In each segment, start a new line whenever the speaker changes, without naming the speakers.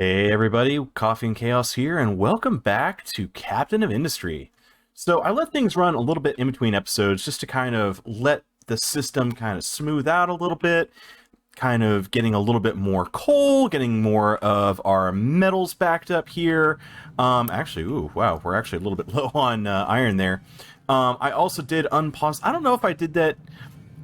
Hey everybody, Coffee and Chaos here, and welcome back to Captain of Industry. So I let things run a little bit in between episodes just to kind of let the system kind of smooth out a little bit, kind of getting a little bit more coal, getting more of our metals backed up here. Actually, ooh, wow, we're actually a little bit low on iron there. I also did unpause. I don't know if I did that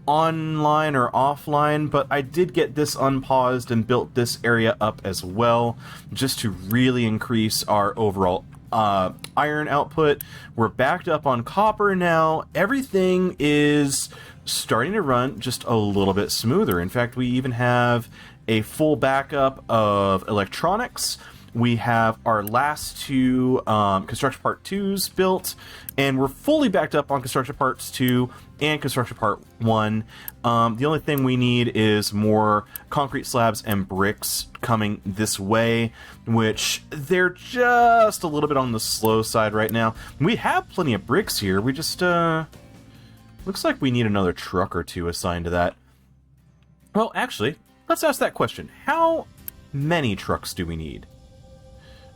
online or offline, but I did get this unpaused and built this area up as well, just to really increase our overall iron output. We're backed up on copper now. Everything is starting to run just a little bit smoother. In fact, we even have a full backup of electronics. We have our last two construction part 2s built, and we're fully backed up on construction parts 2 and construction part 1. The only thing we need is more concrete slabs and bricks coming this way, which they're just a little bit on the slow side right now. We have plenty of bricks here. We just, looks like we need another truck or two assigned to that. Well, actually, let's ask that question. How many trucks do we need?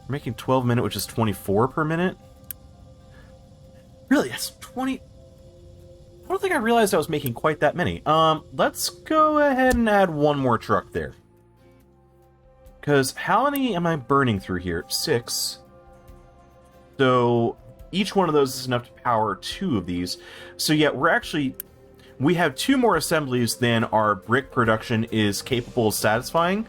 We're making 12 a minute, which is 24 per minute. Really, that's 20... I don't think I realized I was making quite that many. Let's go ahead and add one more truck there. Because how many am I burning through here? 6. So each one of those is enough to power 2 of these. So yeah, we have 2 more assemblies than our brick production is capable of satisfying.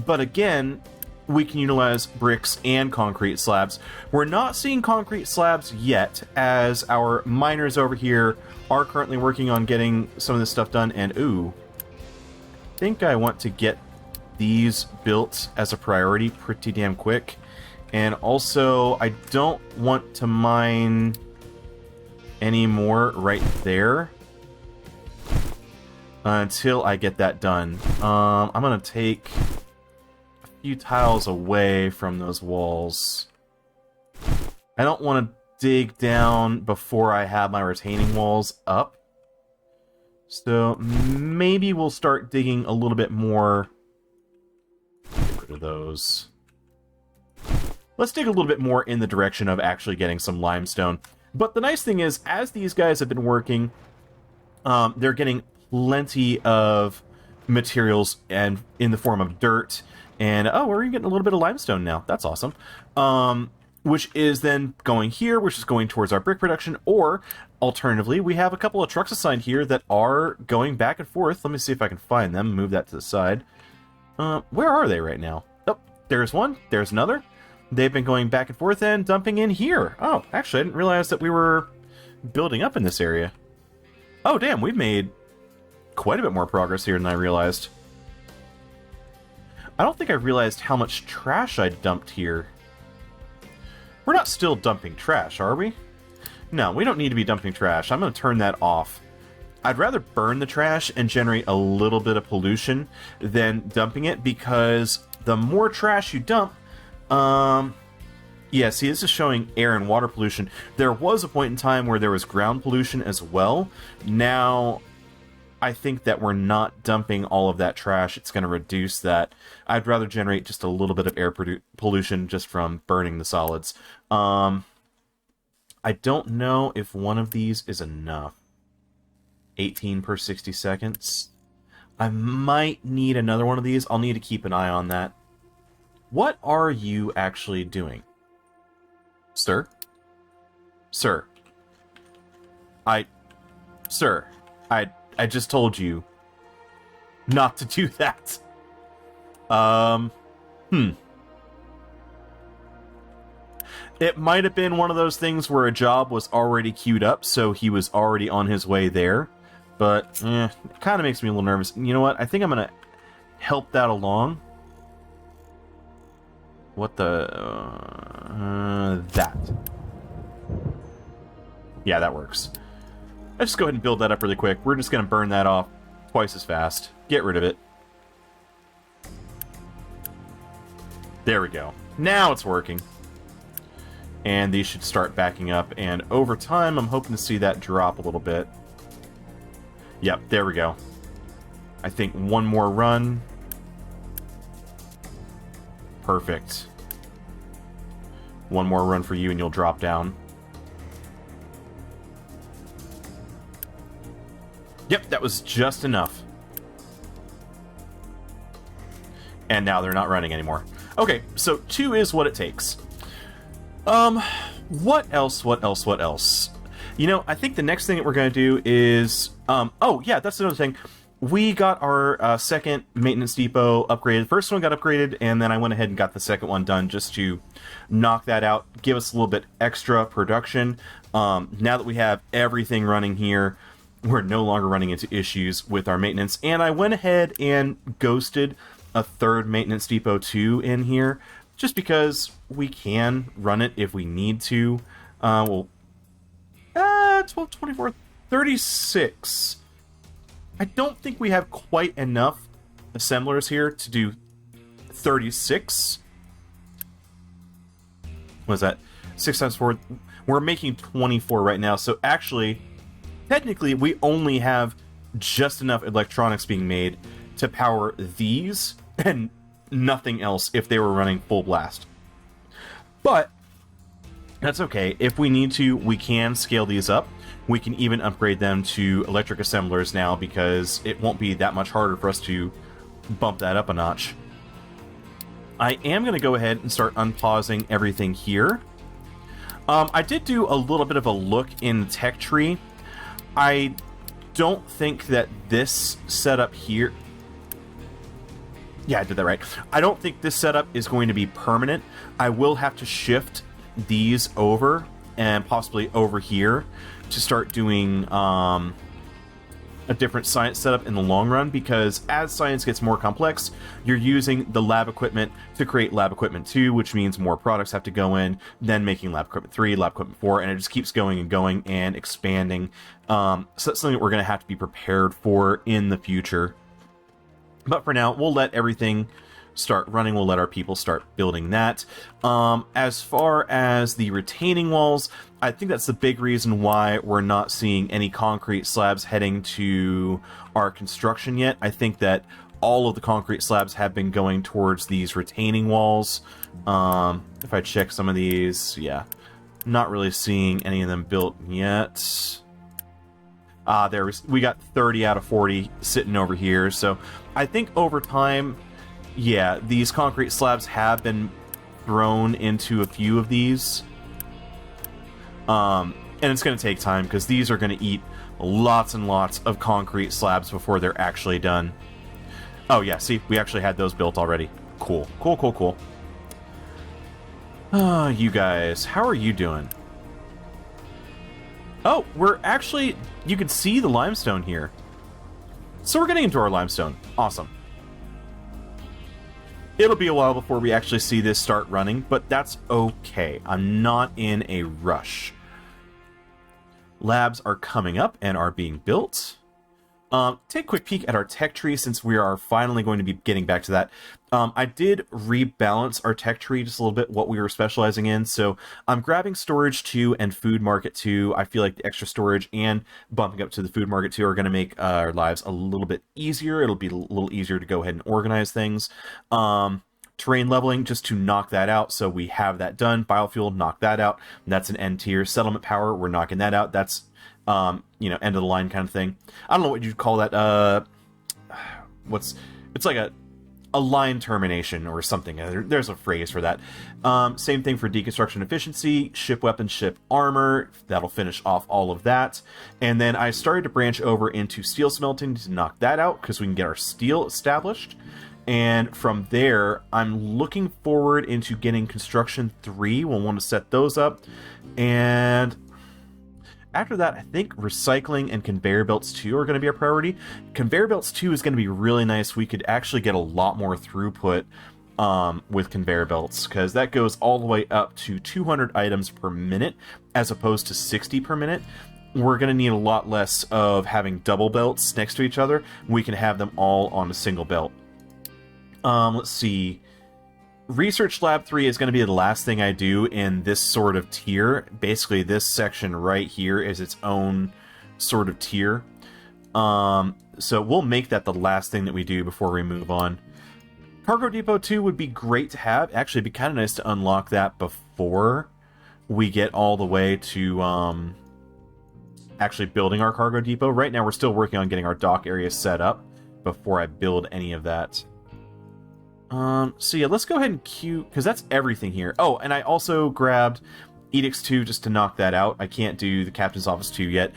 But again, we can utilize bricks and concrete slabs. We're not seeing concrete slabs yet, as our miners over here are currently working on getting some of this stuff done. And ooh, I think I want to get these built as a priority pretty damn quick. And also, I don't want to mine any more right there until I get that done. I'm gonna take few tiles away from those walls. I don't want to dig down before I have my retaining walls up. So maybe we'll start digging a little bit more. Get rid of those. Let's dig a little bit more in the direction of actually getting some limestone. But the nice thing is, as these guys have been working, they're getting plenty of materials and in the form of dirt. And, oh, we're getting a little bit of limestone now. That's awesome. Which is then going here, which is going towards our brick production. Or, alternatively, we have a couple of trucks assigned here that are going back and forth. Let me see if I can find them. Move that to the side. Where are they right now? Oh, there's one. There's another. They've been going back and forth and dumping in here. Oh, actually, I didn't realize that we were building up in this area. Oh, damn, we've made quite a bit more progress here than I realized. I don't think I realized how much trash I dumped here. We're not still dumping trash, are we? No, we don't need to be dumping trash. I'm going to turn that off. I'd rather burn the trash and generate a little bit of pollution than dumping it, because the more trash you dump... yeah, see, this is showing air and water pollution. There was a point in time where there was ground pollution as well. Now, I think that we're not dumping all of that trash. It's going to reduce that. I'd rather generate just a little bit of air pollution just from burning the solids. I don't know if one of these is enough. 18 per 60 seconds. I might need another one of these. I'll need to keep an eye on that. What are you actually doing? Sir? Sir. Sir. I just told you not to do that. It might have been one of those things where a job was already queued up, so he was already on his way there. But, it kind of makes me a little nervous. You know what? I think I'm going to help that along. What the... that. Yeah, that works. Let's just go ahead and build that up really quick. We're just going to burn that off twice as fast. Get rid of it. There we go. Now it's working. And these should start backing up. And over time, I'm hoping to see that drop a little bit. Yep, there we go. I think one more run. Perfect. One more run for you and you'll drop down. Yep, that was just enough. And now they're not running anymore. Okay, so 2 is what it takes. What else? You know, I think the next thing that we're going to do is... oh, yeah, that's another thing. We got our second maintenance depot upgraded. First one got upgraded, and then I went ahead and got the second one done just to knock that out, give us a little bit extra production. Now that we have everything running here, we're no longer running into issues with our maintenance. And I went ahead and ghosted a third maintenance depot 2 in here, just because we can run it if we need to. 12, 24, 36. I don't think we have quite enough assemblers here to do 36. What is that? 6 times 4. We're making 24 right now, so actually, technically, we only have just enough electronics being made to power these and nothing else if they were running full blast. But that's okay. If we need to, we can scale these up. We can even upgrade them to electric assemblers now because it won't be that much harder for us to bump that up a notch. I am going to go ahead and start unpausing everything here. I did do a little bit of a look in the tech tree. I don't think that this setup here... Yeah, I did that right. I don't think this setup is going to be permanent. I will have to shift these over and possibly over here to start doing a different science setup in the long run, because as science gets more complex, you're using the lab equipment to create lab equipment 2, which means more products have to go in, then making lab equipment 3, lab equipment 4, and it just keeps going and going and expanding. So that's something that we're going to have to be prepared for in the future. But for now, we'll let everything start running. We'll let our people start building that. As far as the retaining walls, I think that's the big reason why we're not seeing any concrete slabs heading to our construction yet. I think that all of the concrete slabs have been going towards these retaining walls. If I check some of these, yeah, not really seeing any of them built yet. We got 30 out of 40 sitting over here. So I think over time, yeah, these concrete slabs have been thrown into a few of these. And it's going to take time because these are going to eat lots and lots of concrete slabs before they're actually done. Oh yeah, see, we actually had those built already. Cool, cool, cool, cool. You guys, how are you doing? Oh, we're actually... You can see the limestone here. So we're getting into our limestone. Awesome. It'll be a while before we actually see this start running, but that's okay. I'm not in a rush. Labs are coming up and are being built. Take a quick peek at our tech tree since we are finally going to be getting back to that. I did rebalance our tech tree just a little bit, what we were specializing in. So I'm grabbing storage 2 and food market 2. I feel like the extra storage and bumping up to the food market 2 are going to make our lives a little bit easier. It'll be a little easier to go ahead and organize things. Terrain leveling, just to knock that out. So we have that done. Biofuel, knock that out. That's an end tier. Settlement power, we're knocking that out. That's you know, end of the line kind of thing. I don't know what you'd call that. It's like a line termination or something. There's a phrase for that. Same thing for deconstruction efficiency, ship weapons, ship armor. That'll finish off all of that. And then I started to branch over into steel smelting to knock that out because we can get our steel established. And from there, I'm looking forward into getting construction 3. We'll want to set those up. And after that, I think recycling and conveyor belts 2 are going to be a priority. Conveyor belts 2 is going to be really nice. We could actually get a lot more throughput with conveyor belts, because that goes all the way up to 200 items per minute as opposed to 60 per minute. We're going to need a lot less of having double belts next to each other. We can have them all on a single belt. Let's see. Research Lab 3 is going to be the last thing I do in this sort of tier. Basically, this section right here is its own sort of tier. So we'll make that the last thing that we do before we move on. Cargo Depot 2 would be great to have. Actually, it'd be kind of nice to unlock that before we get all the way to actually building our cargo depot. Right now, we're still working on getting our dock area set up before I build any of that. So yeah, let's go ahead and queue, because that's everything here. Oh, and I also grabbed Edicts 2 just to knock that out. I can't do the Captain's Office 2 yet.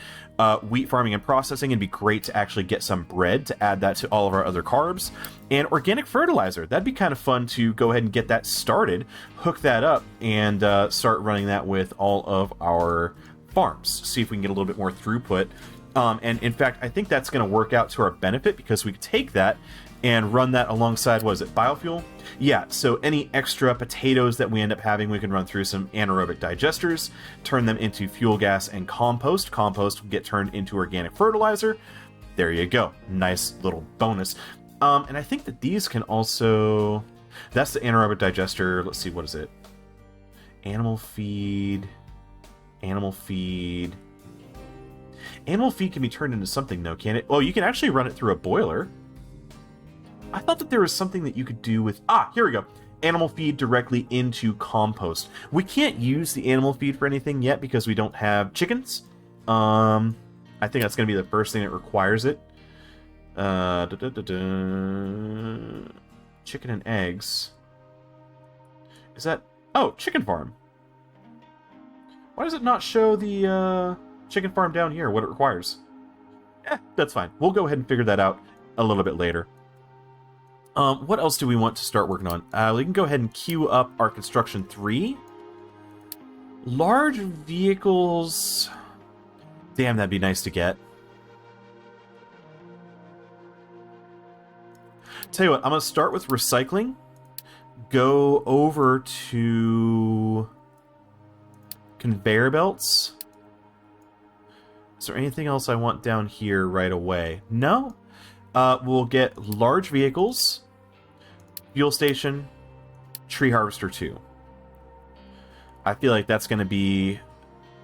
Wheat farming and processing, it'd be great to actually get some bread to add that to all of our other carbs. And organic fertilizer, that'd be kind of fun to go ahead and get that started, hook that up, and start running that with all of our farms. See if we can get a little bit more throughput. And in fact, I think that's going to work out to our benefit, because we could take that and run that alongside, what is it, biofuel? Yeah, so any extra potatoes that we end up having, we can run through some anaerobic digesters, turn them into fuel gas and compost. Compost will get turned into organic fertilizer. There you go. Nice little bonus. And I think that these can also... That's the anaerobic digester. Let's see, what is it? Animal feed. Animal feed. Animal feed can be turned into something, though, can it? Oh, you can actually run it through a boiler. I thought that there was something that you could do with... Ah, here we go. Animal feed directly into compost. We can't use the animal feed for anything yet because we don't have chickens. I think that's going to be the first thing that requires it. Chicken and eggs. Is that... Oh, chicken farm. Why does it not show the chicken farm down here, what it requires? That's fine. We'll go ahead and figure that out a little bit later. What else do we want to start working on? We can go ahead and queue up our construction 3. Large vehicles... Damn, that'd be nice to get. Tell you what, I'm going to start with recycling. Go over to conveyor belts. Is there anything else I want down here right away? No? We'll get large vehicles, fuel station, tree harvester 2. I feel like that's going to be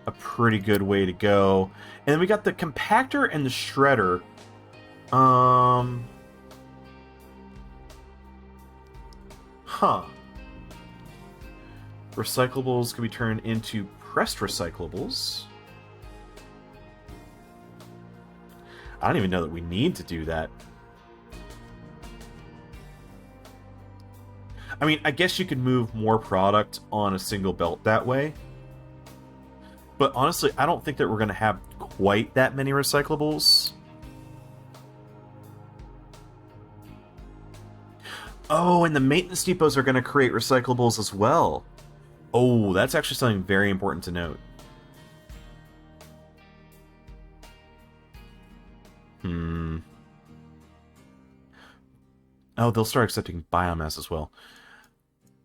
a pretty good way to go. And then we got the compactor and the shredder. Recyclables can be turned into pressed recyclables. I don't even know that we need to do that. I mean, I guess you could move more product on a single belt that way. But honestly, I don't think that we're going to have quite that many recyclables. Oh, and the maintenance depots are going to create recyclables as well. Oh, that's actually something very important to note. Oh, they'll start accepting biomass as well.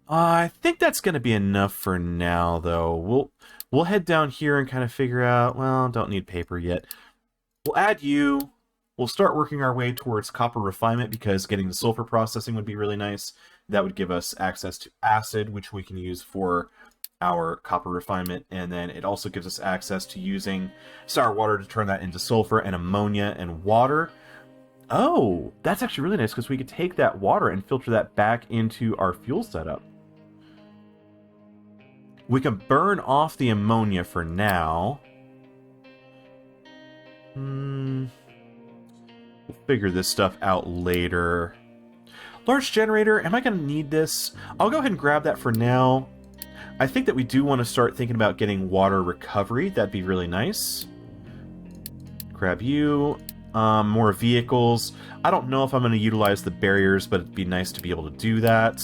I think that's going to be enough for now, though. We'll head down here and kind of figure out... Well, don't need paper yet. We'll add you. We'll start working our way towards copper refinement, because getting the sulfur processing would be really nice. That would give us access to acid, which we can use for our copper refinement. And then it also gives us access to using sour water to turn that into sulfur and ammonia and water. Oh, that's actually really nice, because we could take that water and filter that back into our fuel setup. We can burn off the ammonia for now. We'll figure this stuff out later. Large generator, am I going to need this? I'll go ahead and grab that for now. I think that we do want to start thinking about getting water recovery. That'd be really nice. Grab you. More vehicles. I don't know if I'm going to utilize the barriers, but it'd be nice to be able to do that.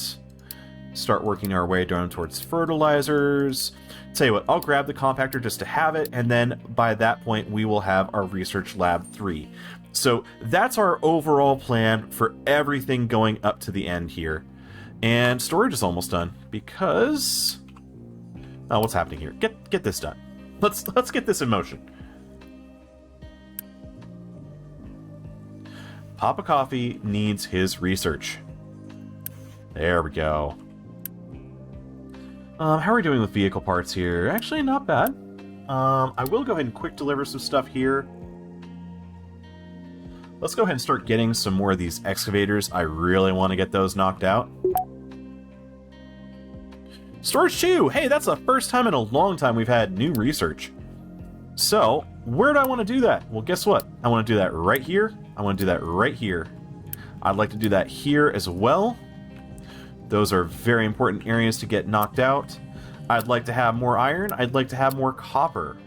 Start working our way down towards fertilizers. Tell you what, I'll grab the compactor just to have it, and then by that point we will have our research lab 3. So that's our overall plan for everything going up to the end here. And storage is almost done, because... Oh, what's happening here? Get this done. Let's get this in motion. Papa Coffee needs his research. There we go. How are we doing with vehicle parts here? Actually, not bad. I will go ahead and quick deliver some stuff here. Let's go ahead and start getting some more of these excavators. I really want to get those knocked out. Storage 2! Hey, that's the first time in a long time we've had new research. So, where do I want to do that? Well, guess what? I want to do that right here. I want to do that right here. I'd like to do that here as well. Those are very important areas to get knocked out. I'd like to have more iron. I'd like to have more copper.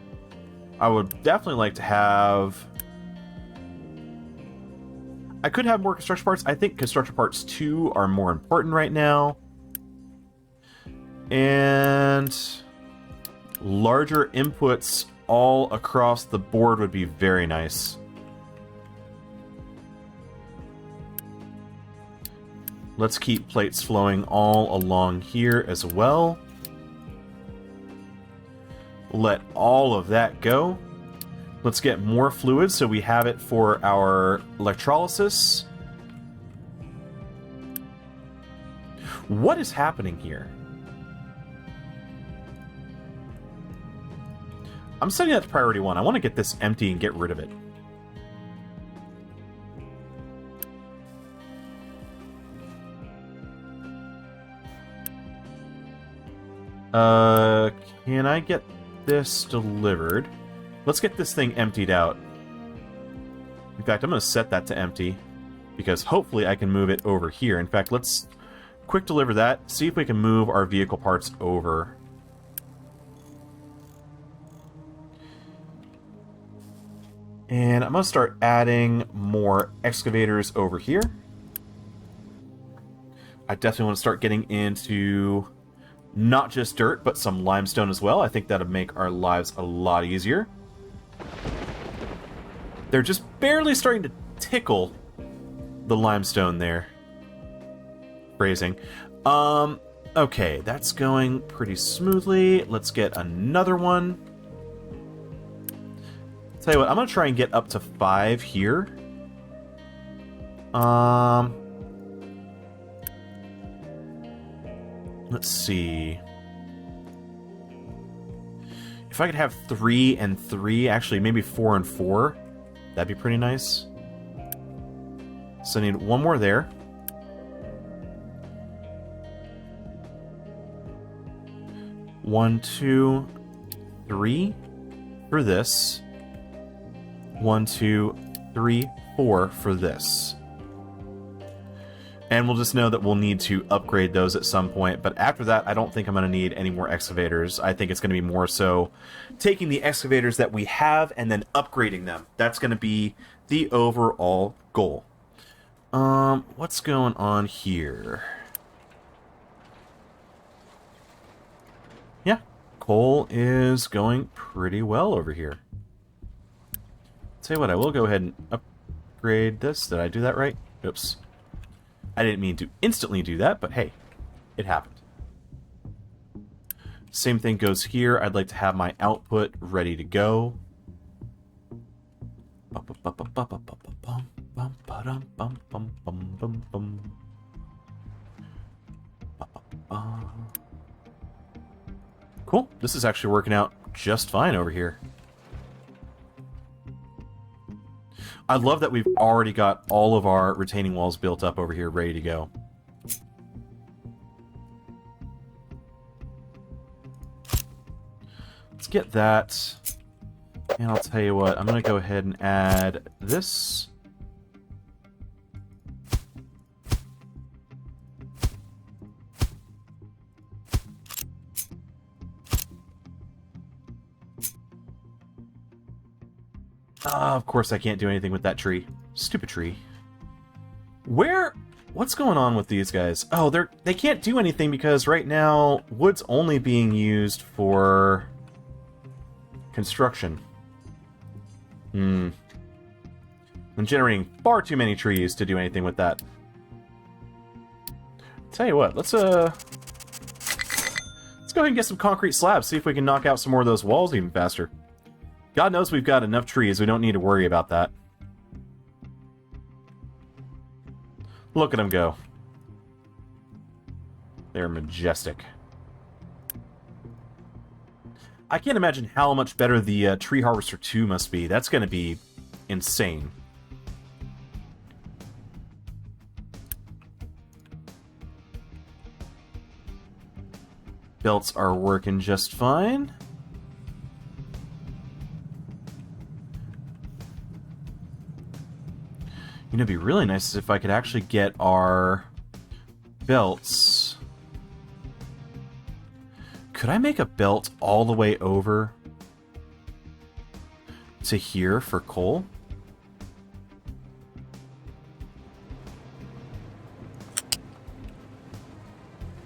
I would definitely like to have... I could have more construction parts. I think construction parts 2 are more important right now. And larger inputs all across the board would be very nice. Let's keep plates flowing all along here as well. Let all of that go. Let's get more fluid so we have it for our electrolysis. What is happening here? I'm setting that to priority 1. I want to get this empty and get rid of it. Can I get this delivered? Let's get this thing emptied out. In fact, I'm going to set that to empty, because hopefully I can move it over here. In fact, let's quick deliver that, see if we can move our vehicle parts over. And I'm going to start adding more excavators over here. I definitely want to start getting into not just dirt, but some limestone as well. I think that'll make our lives a lot easier. They're just barely starting to tickle the limestone there. Phrasing. Okay, that's going pretty smoothly. Let's get another one. Tell you what, I'm going to try and get up to 5 here. Let's see. If I could have 3 and 3, actually maybe 4 and 4, that'd be pretty nice. So I need one more there. One, 2, 3 for this. 1, 2, 3, 4 for this. And we'll just know that we'll need to upgrade those at some point. But after that, I don't think I'm going to need any more excavators. I think it's going to be more so taking the excavators that we have and then upgrading them. That's going to be the overall goal. What's going on here? Yeah, coal is going pretty well over here. Tell you what, I will go ahead and upgrade this. Did I do that right? Oops. I didn't mean to instantly do that, but hey, it happened. Same thing goes here. I'd like to have my output ready to go. Cool. This is actually working out just fine over here. I love that we've already got all of our retaining walls built up over here, ready to go. Let's get that. And I'll tell you what, I'm going to go ahead and add this. Of course I can't do anything with that tree. Stupid tree. What's going on with these guys? Oh, they can't do anything because right now wood's only being used for construction. I'm generating far too many trees to do anything with that. Tell you what, let's go ahead and get some concrete slabs, see if we can knock out some more of those walls even faster. God knows we've got enough trees, we don't need to worry about that. Look at them go. They're majestic. I can't imagine how much better the Tree Harvester 2 must be. That's going to be insane. Belts are working just fine. You know, it'd be really nice if I could actually get our belts. Could I make a belt all the way over to here for coal?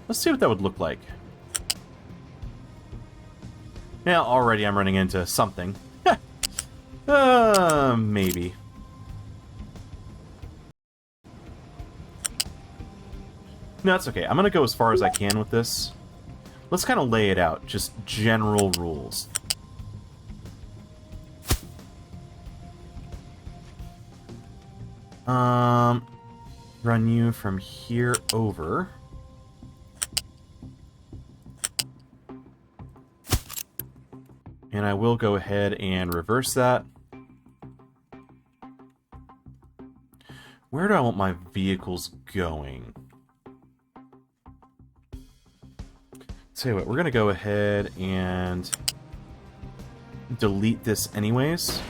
Let's see what that would look like. Yeah, already I'm running into something. Maybe. No, that's okay. I'm gonna go as far as I can with this. Let's kind of lay it out. Just general rules. Run you from here over. And I will go ahead and reverse that. Where do I want my vehicles going? Tell you what, we're going to go ahead and delete this anyways.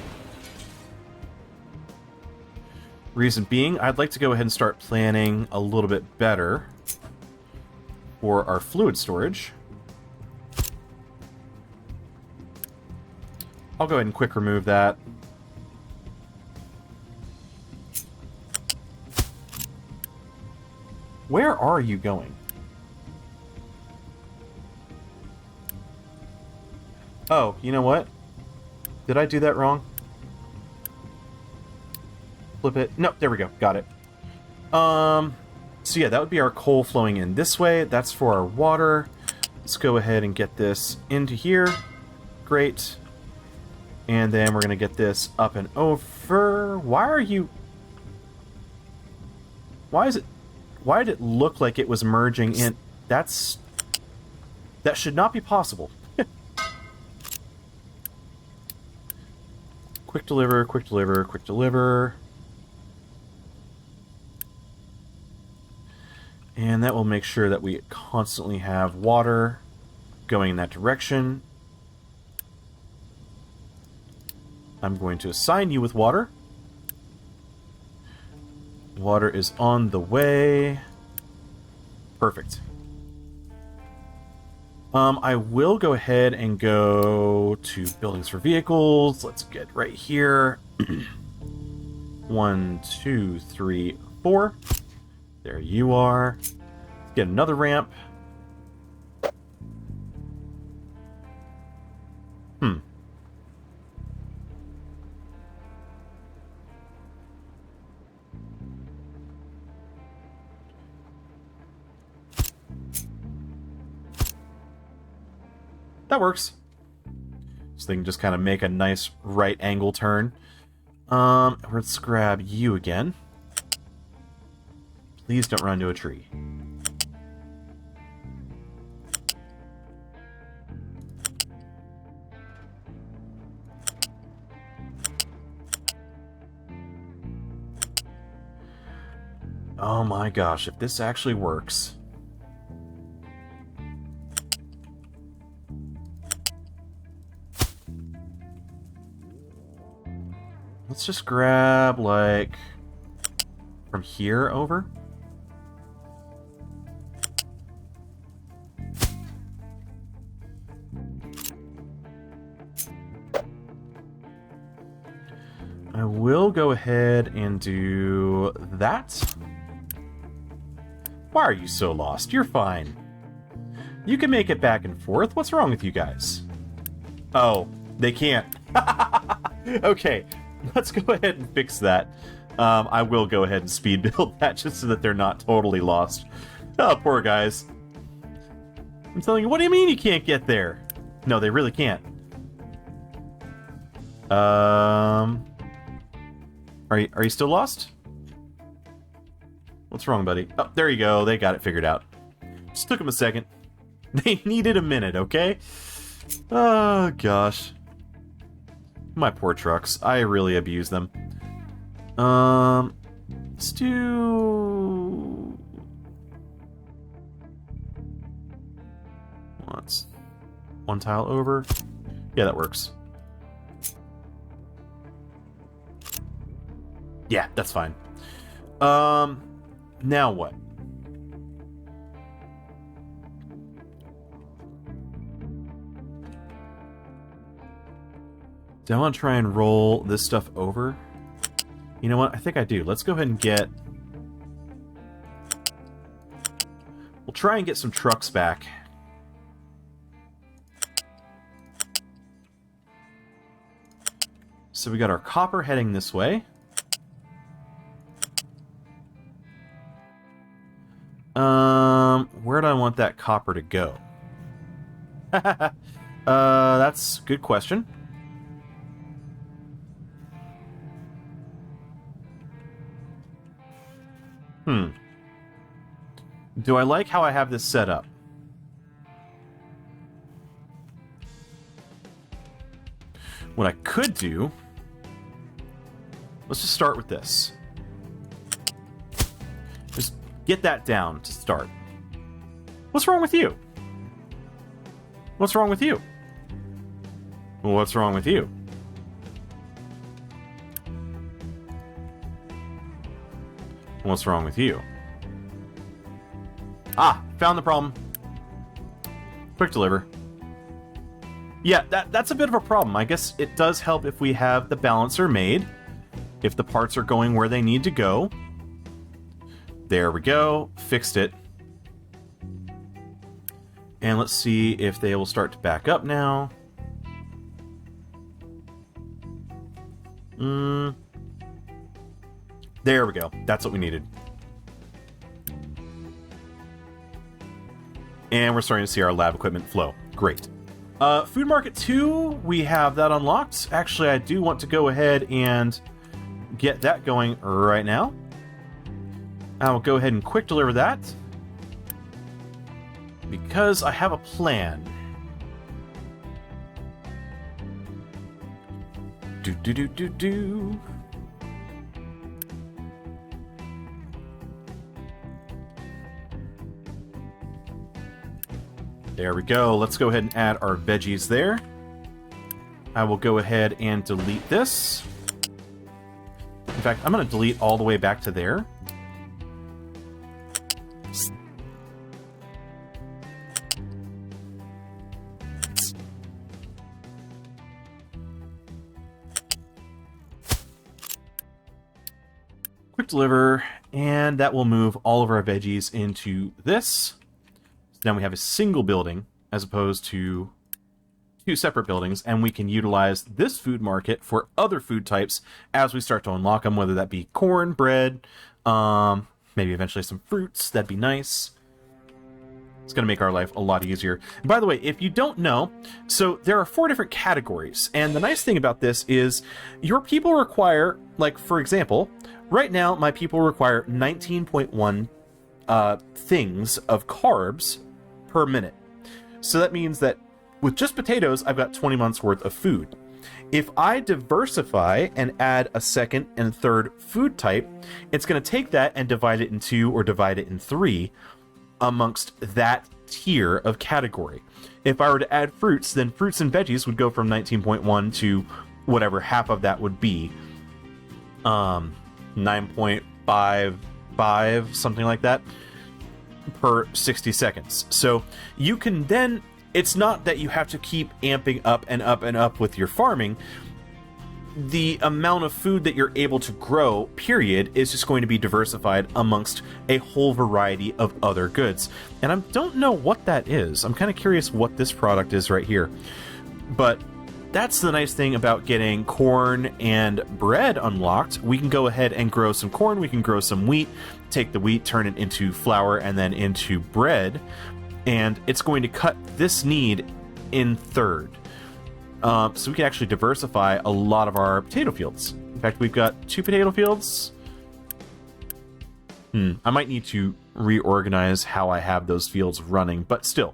Reason being, I'd like to go ahead and start planning a little bit better for our fluid storage. I'll go ahead and quick remove that. Where are you going? Oh, you know what? Did I do that wrong? Flip it. No, there we go. Got it. So yeah, that would be our coal flowing in this way. That's for our water. Let's go ahead and get this into here. Great. And then we're going to get this up and over. Why are you... Why is it... Why did it look like it was merging in... That's... That should not be possible. Quick deliver, quick deliver, quick deliver. And that will make sure that we constantly have water going in that direction. I'm going to assign you with water. Water is on the way. Perfect. I will go ahead and go to buildings for vehicles. Let's get right here. 1, 2, 3, 4. There you are. Let's get another ramp. That works. So they can just kind of make a nice right angle turn. Let's grab you again. Please don't run into a tree. Oh my gosh, if this actually works. Let's just grab, like, from here over. I will go ahead and do that. Why are you so lost? You're fine. You can make it back and forth. What's wrong with you guys? Oh, they can't. Okay. Let's go ahead and fix that. I will go ahead and speed build that just so that they're not totally lost. Oh, poor guys. I'm telling you, what do you mean you can't get there? No, they really can't. Are you still lost? What's wrong, buddy? Oh, there you go. They got it figured out. Just took them a second. They needed a minute, okay? Oh, gosh. My poor trucks. I really abuse them. Let's do... 1, about 1 tile over? Yeah, that works. Yeah, that's fine. Now what? Do I want to try and roll this stuff over? You know what? I think I do. Let's go ahead and get... We'll try and get some trucks back. So we got our copper heading this way. Where do I want that copper to go? That's a good question. Do I like how I have this set up? What I could do... Let's just start with this. Just get that down to start. What's wrong with you? What's wrong with you? What's wrong with you? What's wrong with you? Ah, found the problem. Quick deliver. Yeah, that's a bit of a problem. I guess it does help if we have the balancer made. If the parts are going where they need to go. There we go. Fixed it. And let's see if they will start to back up now. There we go. That's what we needed. And we're starting to see our lab equipment flow. Great. Food Market 2, we have that unlocked. Actually, I do want to go ahead and get that going right now. I will go ahead and quick deliver that. Because I have a plan. Do. There we go. Let's go ahead and add our veggies there. I will go ahead and delete this. In fact, I'm going to delete all the way back to there. Quick deliver, and that will move all of our veggies into this. Now we have a single building as opposed to 2 separate buildings, and we can utilize this food market for other food types as we start to unlock them, whether that be corn, bread, maybe eventually some fruits. That'd be nice. It's going to make our life a lot easier. And by the way, if you don't know, so there are 4 different categories, and the nice thing about this is your people require, like, for example, right now my people require 19.1 things of carbs per minute. So that means that with just potatoes, I've got 20 months worth of food. If I diversify and add a second and third food type, it's going to take that and divide it in 2 or divide it in 3 amongst that tier of category. If I were to add fruits, then fruits and veggies would go from 19.1 to whatever half of that would be. 9.55, something like that, per 60 seconds. So you can then, it's not that you have to keep amping up and up and up with your farming. The amount of food that you're able to grow, period, is just going to be diversified amongst a whole variety of other goods. And I don't know what that is. I'm kind of curious what this product is right here. But that's the nice thing about getting corn and bread unlocked. We can go ahead and grow some corn, we can grow some wheat, take the wheat, turn it into flour, and then into bread. And it's going to cut this need in third. So we can actually diversify a lot of our potato fields. In fact, we've got 2 potato fields. I might need to reorganize how I have those fields running, but still,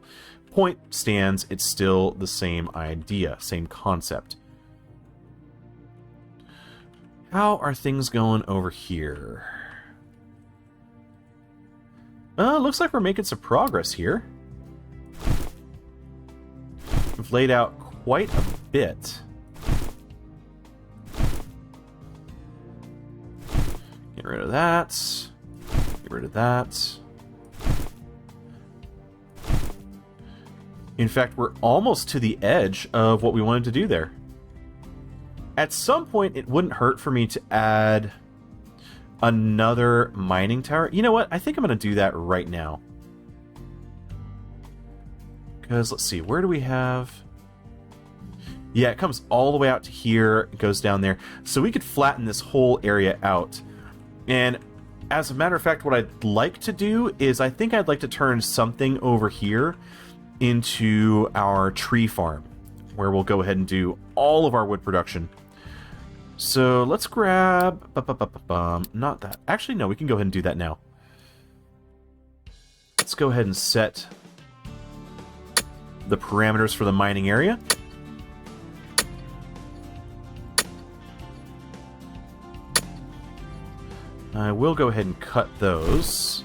point stands. It's still the same idea, same concept. How are things going over here? Looks like we're making some progress here. We've laid out quite a bit. Get rid of that. Get rid of that. In fact, we're almost to the edge of what we wanted to do there. At some point, it wouldn't hurt for me to add another mining tower. You know what? I think I'm going to do that right now. Because, let's see, where do we have... Yeah, it comes all the way out to here. It goes down there. So we could flatten this whole area out. And as a matter of fact, what I'd like to do is I think I'd like to turn something over here into our tree farm, where we'll go ahead and do all of our wood production. So let's grab... Not that. Actually, no, we can go ahead and do that now. Let's go ahead and set the parameters for the mining area. I will go ahead and cut those.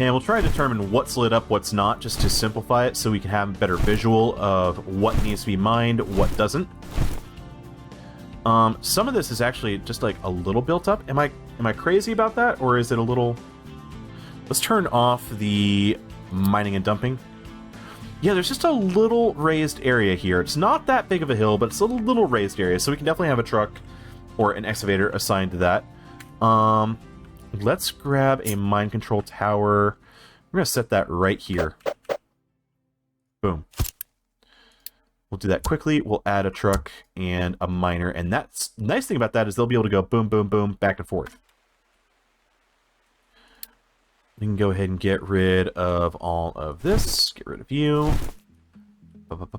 And we'll try to determine what's lit up, what's not, just to simplify it so we can have a better visual of what needs to be mined, what doesn't. Some of this is actually just like a little built up. Am I crazy about that, or is it a little... Let's turn off the mining and dumping. Yeah, there's just a little raised area here. It's not that big of a hill, but it's a little raised area, so we can definitely have a truck or an excavator assigned to that. Let's grab a mine control tower. We're going to set that right here. Boom. We'll do that quickly. We'll add a truck and a miner. And that's the nice thing about that is they'll be able to go boom, boom, boom, back and forth. We can go ahead and get rid of all of this. Get rid of you.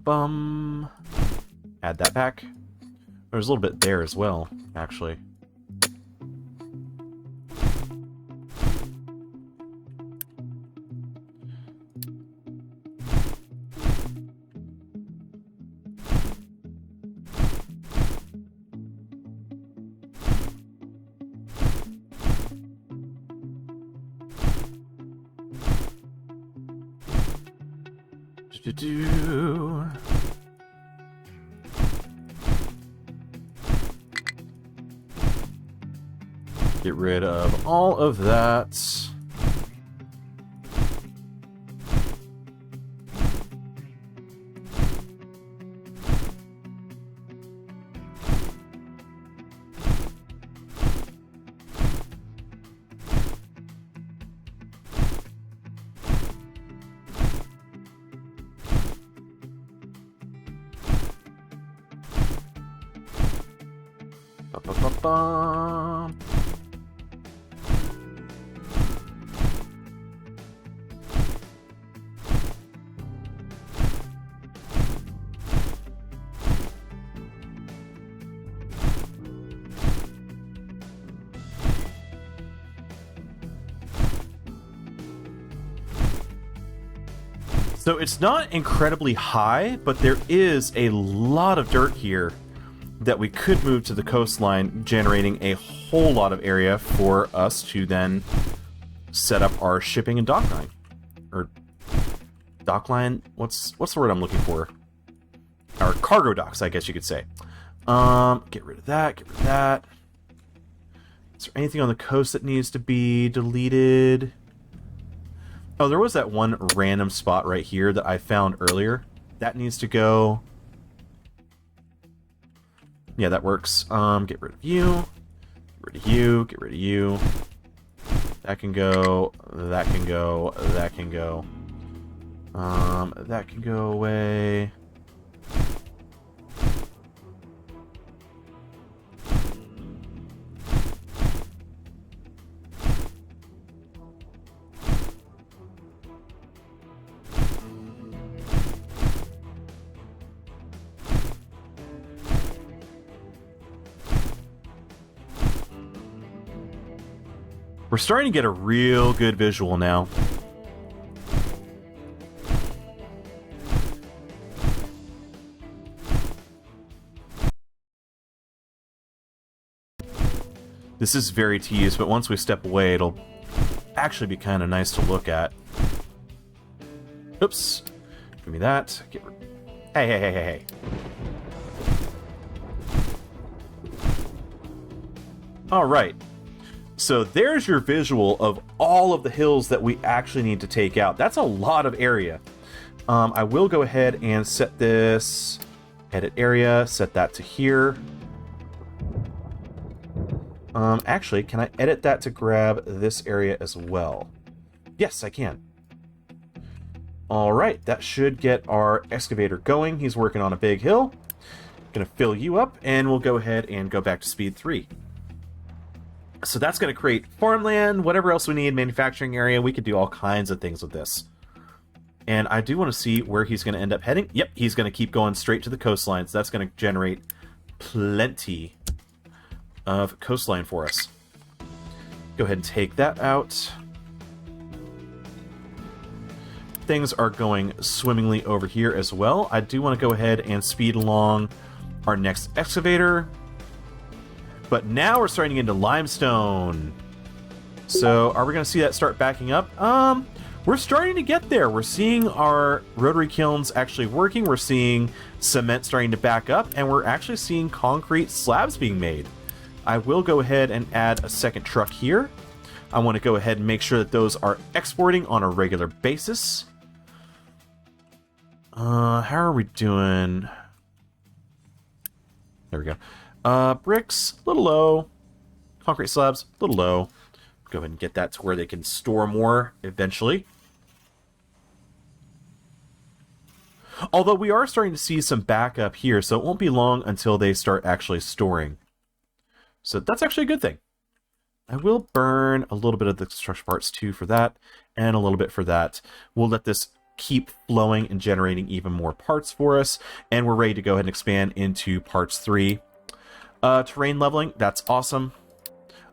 Bum. Add that back. There's a little bit there as well, actually. Get rid of all of that. Ba-ba-ba-bum. So it's not incredibly high, but there is a lot of dirt here that we could move to the coastline, generating a whole lot of area for us to then set up our shipping and dock line. Or dock line? What's the word I'm looking for? Our cargo docks, I guess you could say. Get rid of that, get rid of that. Is there anything on the coast that needs to be deleted? Oh, there was that one random spot right here that I found earlier. That needs to go. Yeah, that works. Get rid of you. Get rid of you. Get rid of you. That can go. That can go. That can go. That can go away. We're starting to get a real good visual now. This is very tedious, but once we step away, it'll actually be kind of nice to look at. Oops. Give me that. Hey, hey, hey, hey, hey. Alright. So there's your visual of all of the hills that we actually need to take out. That's a lot of area. I will go ahead and set this... Edit area, set that to here. Actually, can I edit that to grab this area as well? Yes, I can. Alright, that should get our excavator going. He's working on a big hill. Gonna fill you up, and we'll go ahead and go back to speed 3. So that's gonna create farmland, whatever else we need, manufacturing area. We could do all kinds of things with this. And I do want to see where he's gonna end up heading. Yep, he's gonna keep going straight to the coastline, so that's gonna generate plenty of coastline for us. Go ahead and take that out. Things are going swimmingly over here as well. I do want to go ahead and speed along our next excavator. But now we're starting into limestone. So are we going to see that start backing up? We're starting to get there. We're seeing our rotary kilns actually working. We're seeing cement starting to back up, and we're actually seeing concrete slabs being made. I will go ahead and add a second truck here. I want to go ahead and make sure that those are exporting on a regular basis. How are we doing? There we go. Bricks, a little low. Concrete slabs, a little low. Go ahead and get that to where they can store more eventually. Although we are starting to see some backup here, so it won't be long until they start actually storing. So that's actually a good thing. I will burn a little bit of the construction parts too for that, and a little bit for that. We'll let this keep flowing and generating even more parts for us, and we're ready to go ahead and expand into parts 3. Terrain leveling, that's awesome.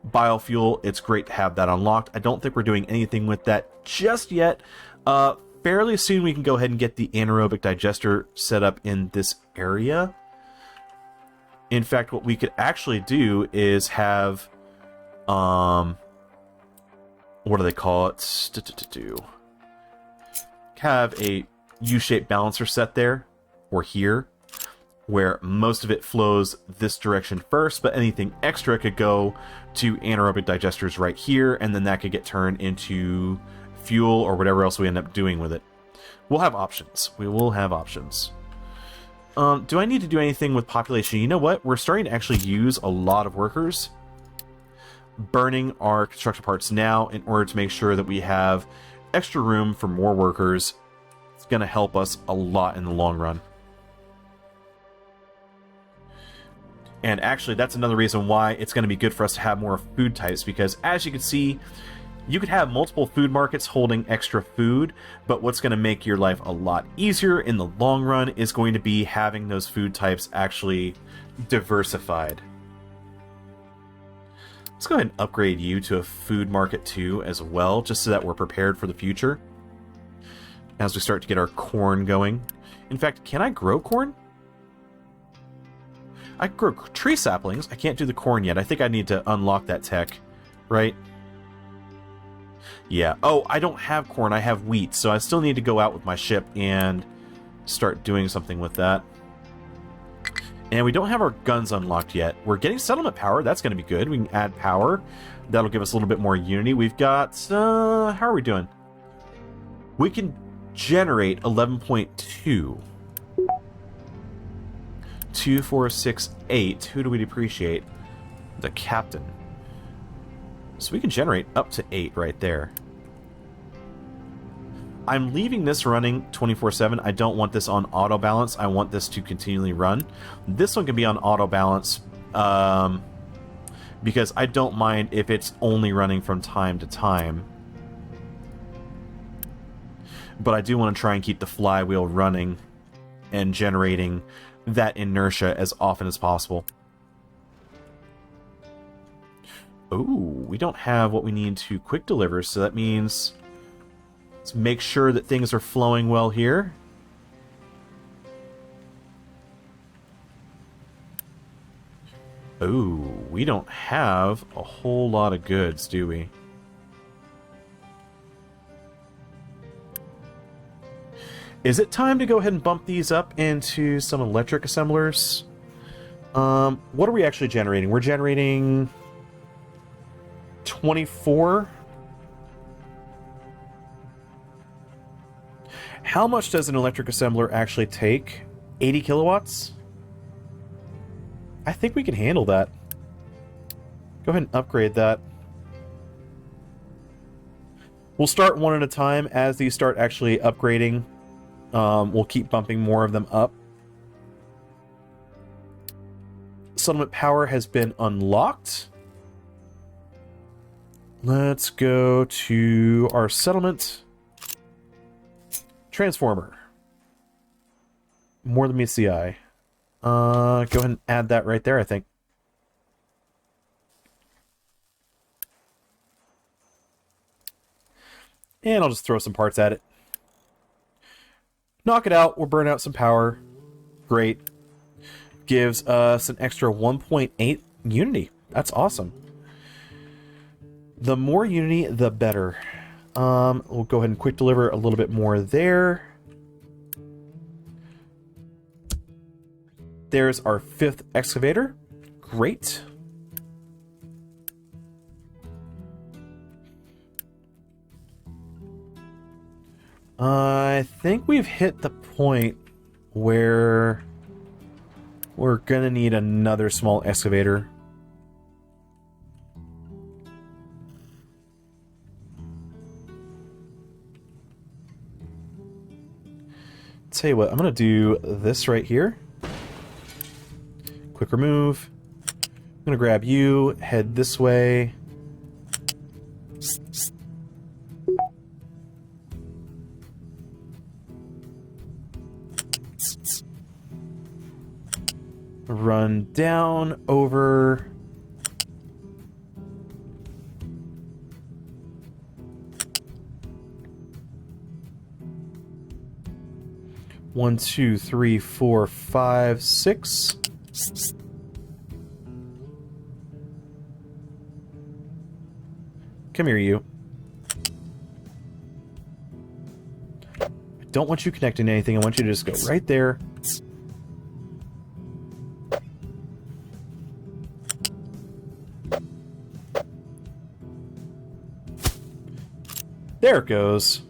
Biofuel, it's great to have that unlocked. I don't think we're doing anything with that just yet. Fairly soon we can go ahead and get the anaerobic digester set up in this area. In fact, what we could actually do is have, what do they call it? Have a U-shaped balancer set there, or here, where most of it flows this direction first, but anything extra could go to anaerobic digesters right here, and then that could get turned into fuel or whatever else we end up doing with it. We'll have options. We will have options. Do I need to do anything with population? You know what? We're starting to actually use a lot of workers burning our construction parts now in order to make sure that we have extra room for more workers. It's going to help us a lot in the long run. And actually, that's another reason why it's going to be good for us to have more food types, because as you can see, you could have multiple food markets holding extra food, but what's going to make your life a lot easier in the long run is going to be having those food types actually diversified. Let's go ahead and upgrade you to a food market too as well, just so that we're prepared for the future as we start to get our corn going. In fact, can I grow corn? I can grow tree saplings. I can't do the corn yet. I think I need to unlock that tech, right? Yeah. Oh, I don't have corn. I have wheat, so I still need to go out with my ship and start doing something with that. And we don't have our guns unlocked yet. We're getting settlement power. That's going to be good. We can add power. That'll give us a little bit more unity. We've got... how are we doing? We can generate 11.2. 2, 4, 6, 8. Who do we depreciate? The captain. So we can generate up to 8 right there. I'm leaving this running 24/7. I don't want this on auto balance. I want this to continually run. This one can be on auto balance because I don't mind if it's only running from time to time. But I do want to try and keep the flywheel running and generating that inertia as often as possible. Oh, we don't have what we need to quick deliver, so that means let's make sure that things are flowing well here. Oh, we don't have a whole lot of goods, do we? Is it time to go ahead and bump these up into some electric assemblers? What are we actually generating? We're generating 24. How much does an electric assembler actually take? 80 kilowatts? I think we can handle that. Go ahead and upgrade that. We'll start one at a time. As these start actually upgrading, we'll keep bumping more of them up. Settlement power has been unlocked. Let's go to our settlement. Transformer. More than meets the eye. Go ahead and add that right there, I think. And I'll just throw some parts at it. Knock it out. We'll burn out some power. Great. Gives us an extra 1.8 unity. That's awesome. The more unity, the better. We'll go ahead and quick deliver a little bit more there. There's our 5th excavator. Great. I think we've hit the point where we're gonna need another small excavator. Tell you what, I'm gonna do this right here. Quick remove. I'm gonna grab you, head this way. Run down over. One, two, three, four, five, six. Come here, you. I don't want you connecting to anything. I want you to just go right there. There it goes.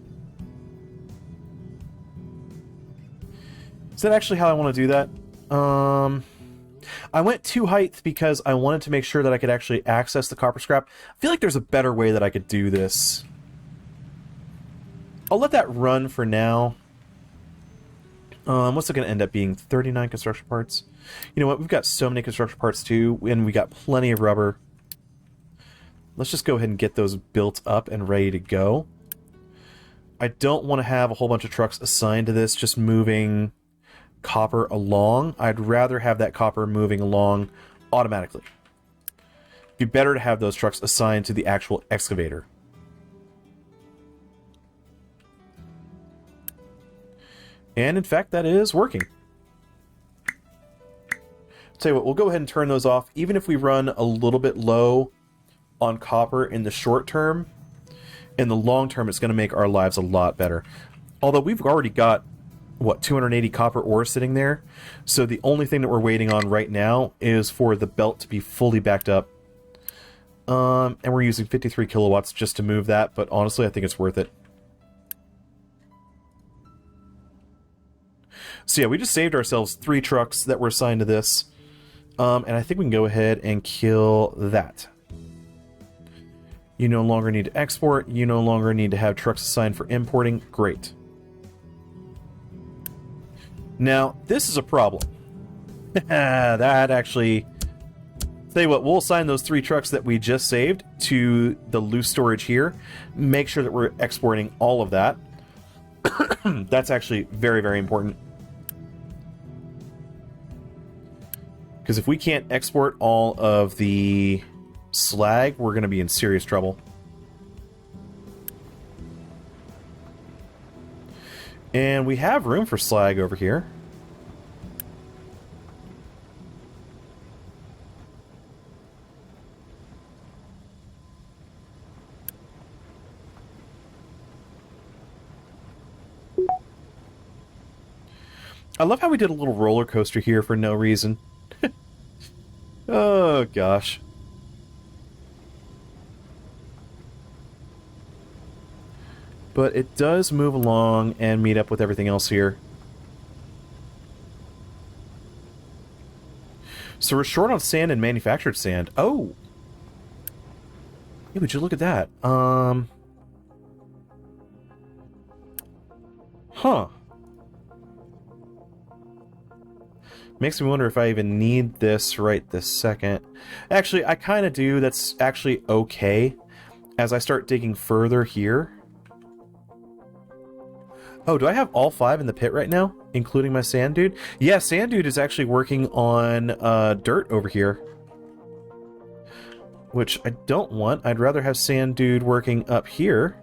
Is that actually how I want to do that? I went 2 height because I wanted to make sure that I could actually access the copper scrap. I feel like there's a better way that I could do this. I'll let that run for now. What's it going to end up being? 39 construction parts? You know what? We've got so many construction parts too, and we got plenty of rubber. Let's just go ahead and get those built up and ready to go. I don't want to have a whole bunch of trucks assigned to this, just moving copper along. I'd rather have that copper moving along automatically. It'd be better to have those trucks assigned to the actual excavator. And in fact, that is working. Tell you what, we'll go ahead and turn those off. Even if we run a little bit low on copper in the short term, in the long term, it's going to make our lives a lot better. Although we've already got, what, 280 copper ore sitting there. So the only thing that we're waiting on right now is for the belt to be fully backed up. And we're using 53 kilowatts just to move that, but honestly, I think it's worth it. So yeah, we just saved ourselves 3 trucks that were assigned to this. And I think we can go ahead and kill that. You no longer need to export. You no longer need to have trucks assigned for importing. Great. Now, this is a problem. That actually... Tell you what, we'll assign those 3 trucks that we just saved to the loose storage here. Make sure that we're exporting all of that. That's actually very, very important. Because if we can't export all of the slag, we're going to be in serious trouble. And we have room for slag over here. I love how we did a little roller coaster here for no reason. Oh, gosh. But it does move along and meet up with everything else here. So we're short on sand and manufactured sand. Oh! Hey, would you look at that? Huh. Makes me wonder if I even need this right this second. Actually, I kind of do. That's actually okay. As I start digging further here. Oh, do I have all 5 in the pit right now? Including my sand dude? Yeah, sand dude is actually working on dirt over here. Which I don't want. I'd rather have sand dude working up here.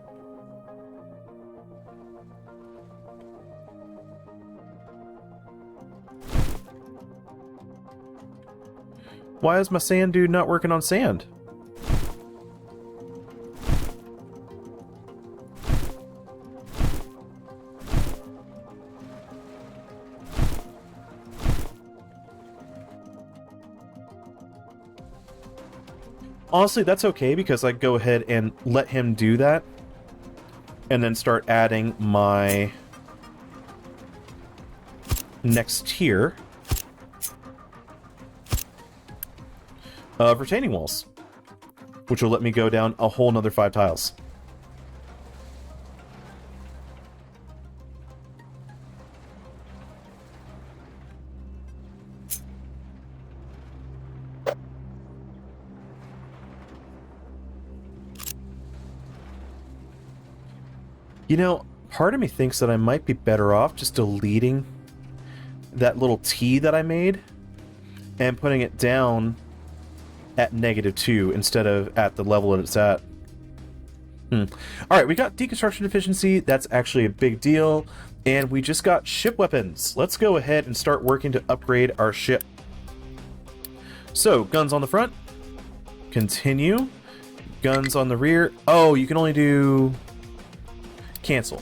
Why is my sand dude not working on sand? Honestly, that's okay because I go ahead and let him do that. And then start adding my next tier of retaining walls, which will let me go down a whole nother 5 tiles. You know, part of me thinks that I might be better off just deleting that little T that I made and putting it down at -2 instead of at the level that it's at. Alright, we got deconstruction efficiency. That's actually a big deal. And we just got ship weapons. Let's go ahead and start working to upgrade our ship. So, guns on the front. Continue. Guns on the rear. Oh, you can only do... cancel.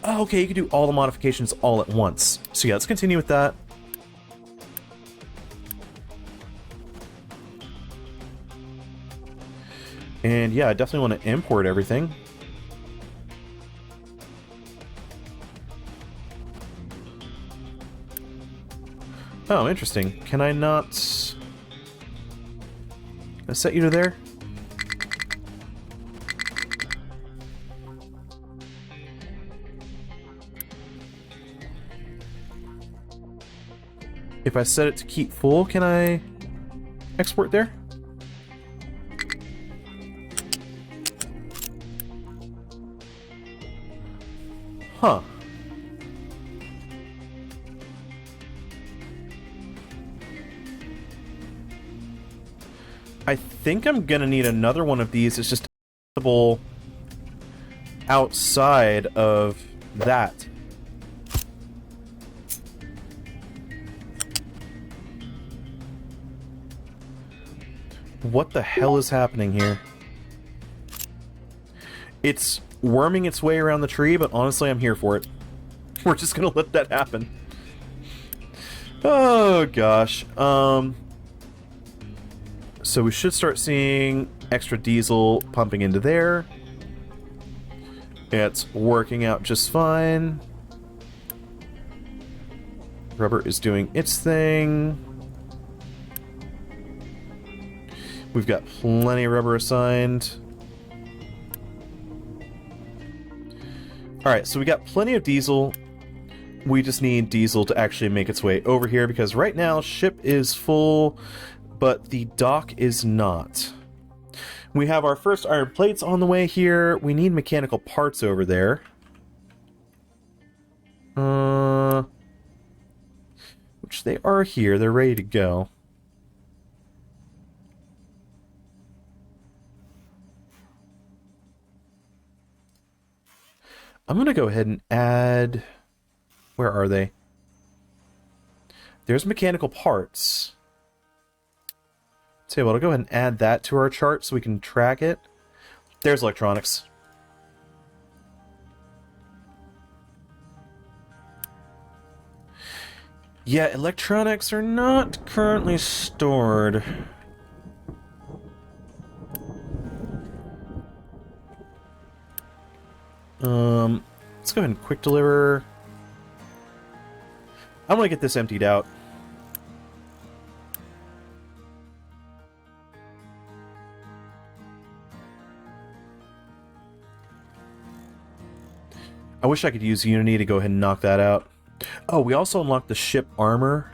Oh, okay, you can do all the modifications all at once. So yeah, let's continue with that. And yeah, I definitely want to import everything. Oh, interesting. Can I not... Can I set you to there? If I set it to keep full, can I export there? Huh. I think I'm gonna need another one of these. It's just possible outside of that. What the hell is happening here? It's worming its way around the tree, but honestly, I'm here for it. We're just gonna let that happen. Oh, gosh. So we should start seeing extra diesel pumping into there. It's working out just fine. Rubber is doing its thing. We've got plenty of rubber assigned. Alright, so we got plenty of diesel. We just need diesel to actually make its way over here, because right now, ship is full, but the dock is not. We have our first iron plates on the way here. We need mechanical parts over there. Which they are here. They're ready to go. I'm going to go ahead and add... Where are they? There's mechanical parts. Tell you what, I'll go ahead and add that to our chart so we can track it. There's electronics. Yeah, electronics are not currently stored. Let's go ahead and quick deliver. I want to get this emptied out. I wish I could use Unity to go ahead and knock that out. Oh, we also unlocked the ship armor.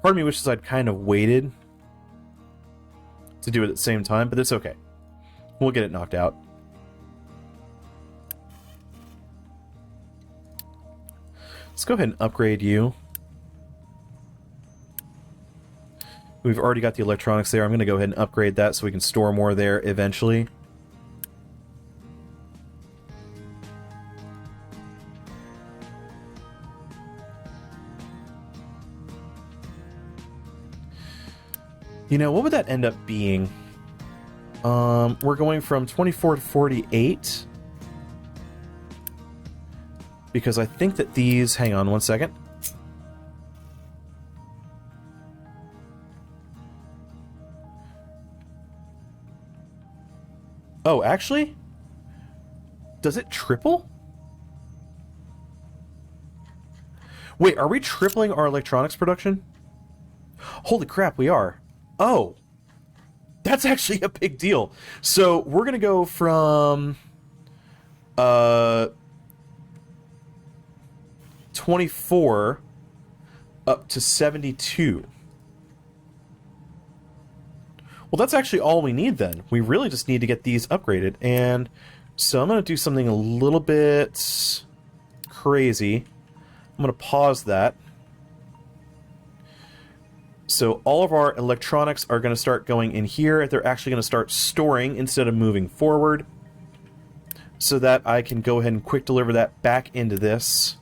Part of me wishes I'd kind of waited to do it at the same time, but it's okay. We'll get it knocked out. Let's go ahead and upgrade you. We've already got the electronics there. I'm going to go ahead and upgrade that so we can store more there eventually. You know, what would that end up being? We're going from 24 to 48. Because I think that these... Hang on one second. Oh, actually? Does it triple? Wait, are we tripling our electronics production? Holy crap, we are. Oh. That's actually a big deal. So, we're going to go from... 24 up to 72. Well, that's actually all we need then. We really just need to get these upgraded. And so I'm going to do something a little bit crazy. I'm going to pause that. So all of our electronics are going to start going in here. They're actually going to start storing instead of moving forward. So that I can go ahead and quick deliver that back into this.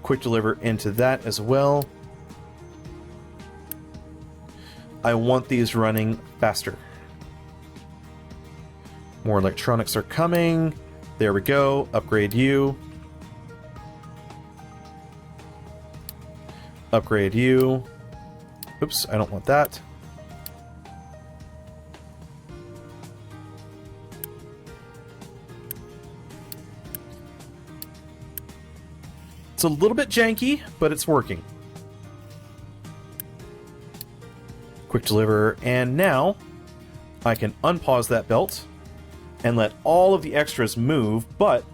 Quick deliver into that as well. I want these running faster. More electronics are coming. There we go. Upgrade you. Upgrade you. Oops, I don't want that. It's a little bit janky, but it's working. Quick deliver, and now I can unpause that belt and let all of the extras move, but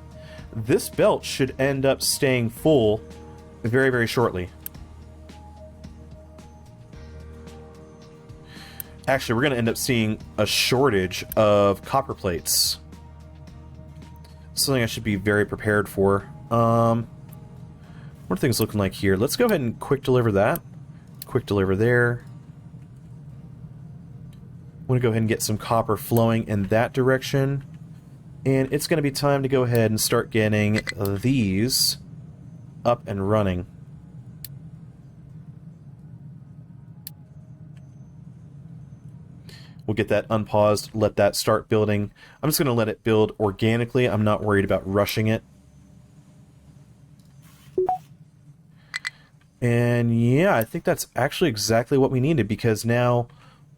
this belt should end up staying full very, very shortly. Actually, we're going to end up seeing a shortage of copper plates. Something I should be very prepared for. What are things looking like here? Let's go ahead and quick deliver that. Quick deliver there. I'm going to go ahead and get some copper flowing in that direction. And it's going to be time to go ahead and start getting these up and running. We'll get that unpaused, let that start building. I'm just going to let it build organically. I'm not worried about rushing it. And yeah, I think that's actually exactly what we needed, because now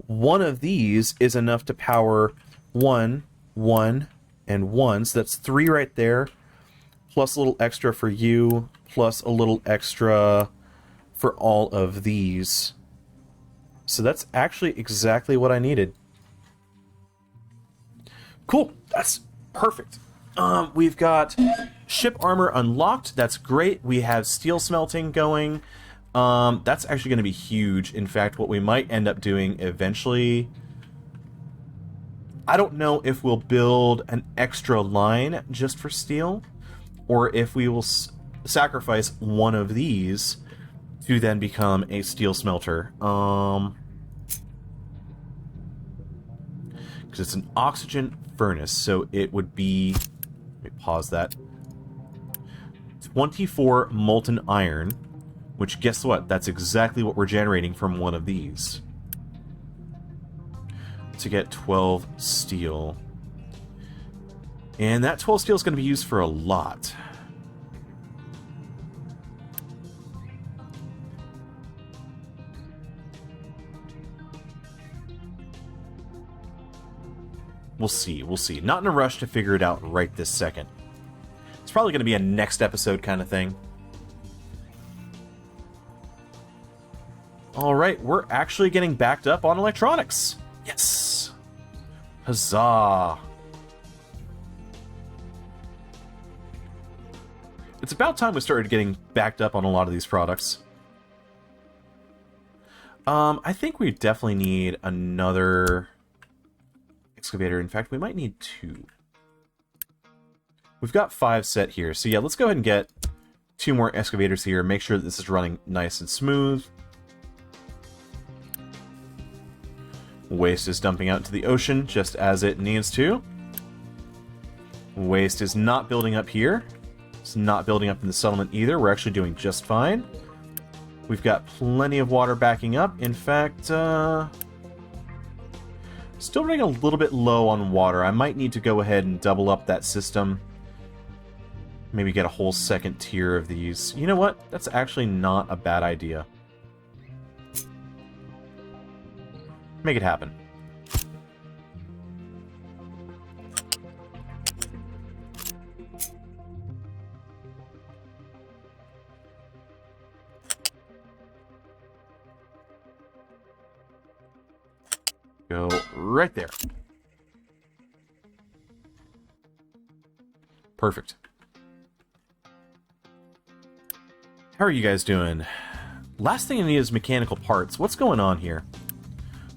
one of these is enough to power 1, 1, and 1. So that's 3 right there, plus a little extra for you, plus a little extra for all of these. So that's actually exactly what I needed. Cool, that's perfect. We've got ship armor unlocked. That's great. We have steel smelting going. That's actually going to be huge. In fact, what we might end up doing eventually... I don't know if we'll build an extra line just for steel, or if we will sacrifice one of these to then become a steel smelter. Because Because it's an oxygen furnace, so it would be... Let me pause that. 24 molten iron, which, guess what? That's exactly what we're generating from one of these. To get 12 steel. And that 12 steel is going to be used for a lot. We'll see, we'll see. Not in a rush to figure it out right this second. It's probably going to be a next episode kind of thing. Alright, we're actually getting backed up on electronics. Yes! Huzzah! It's about time we started getting backed up on a lot of these products. I think we definitely need another excavator. In fact, we might need 2. We've got 5 set here. So yeah, let's go ahead and get 2 more excavators here. Make sure that this is running nice and smooth. Waste is dumping out into the ocean just as it needs to. Waste is not building up here. It's not building up in the settlement either. We're actually doing just fine. We've got plenty of water backing up. In fact, still running a little bit low on water. I might need to go ahead and double up that system. Maybe get a whole second tier of these. You know what? That's actually not a bad idea. Make it happen. Go right there. Perfect. How are you guys doing? Last thing I need is mechanical parts. What's going on here?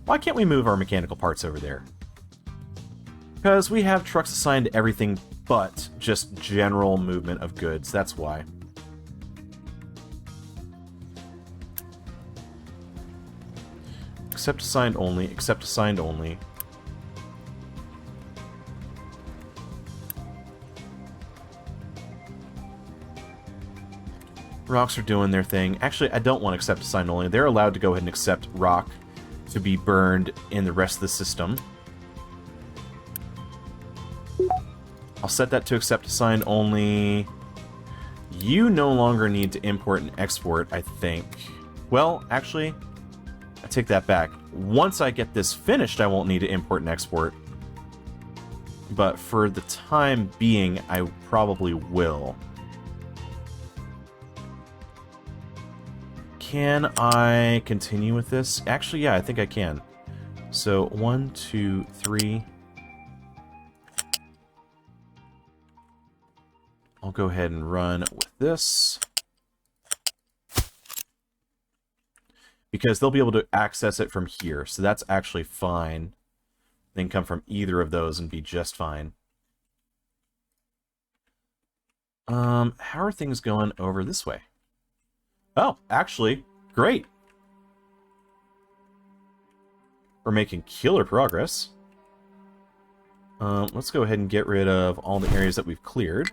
Why can't we move our mechanical parts over there? Because we have trucks assigned to everything but just general movement of goods. That's why. Accept assigned only. Accept assigned only. Rocks are doing their thing. Actually, I don't want accept assigned only. They're allowed to go ahead and accept rock to be burned in the rest of the system. I'll set that to accept assigned only. You no longer need to import and export, I think. Well, actually, I take that back. Once I get this finished, I won't need to import and export. But for the time being, I probably will. Can I continue with this? Actually, yeah, I think I can. So, 1, 2, 3. I'll go ahead and run with this. Because they'll be able to access it from here, so that's actually fine. They can come from either of those and be just fine. How are things going over this way? Oh, actually, great. We're making killer progress. Let's go ahead and get rid of all the areas that we've cleared.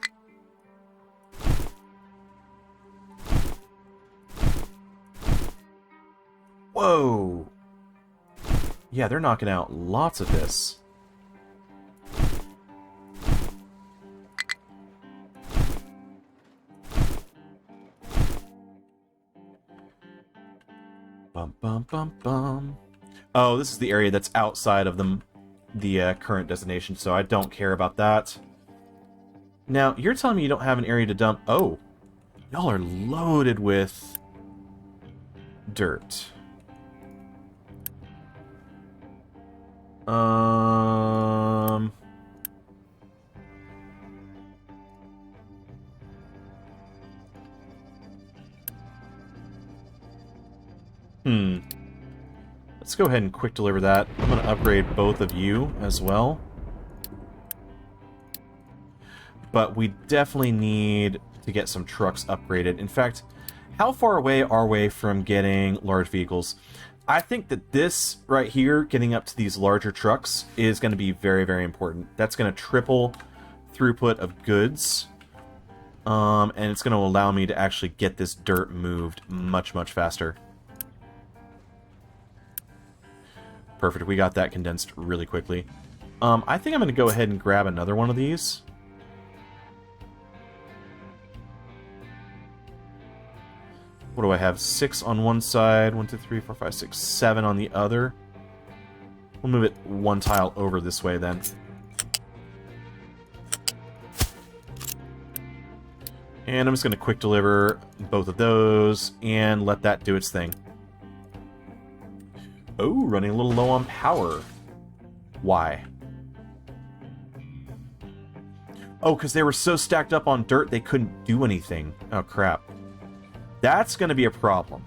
Whoa! Yeah, they're knocking out lots of this. Bum, bum, bum, bum. Oh, this is the area that's outside of the current destination, so I don't care about that. Now, you're telling me you don't have an area to dump... Oh, y'all are loaded with dirt. Let's go ahead and quick deliver that. I'm going to upgrade both of you as well. But we definitely need to get some trucks upgraded. In fact, how far away are we from getting large vehicles? I think that this right here, getting up to these larger trucks, is going to be very, very important. That's going to triple throughput of goods. And it's going to allow me to actually get this dirt moved much, much faster. Perfect, we got that condensed really quickly. I think I'm going to go ahead and grab another one of these. What do I have? 6 on one side, 1, 2, 3, 4, 5, 6, 7 on the other. We'll move it one tile over this way then. And I'm just going to quick deliver both of those and let that do its thing. Oh, running a little low on power. Why? Oh, because they were so stacked up on dirt they couldn't do anything. Oh, crap. That's going to be a problem.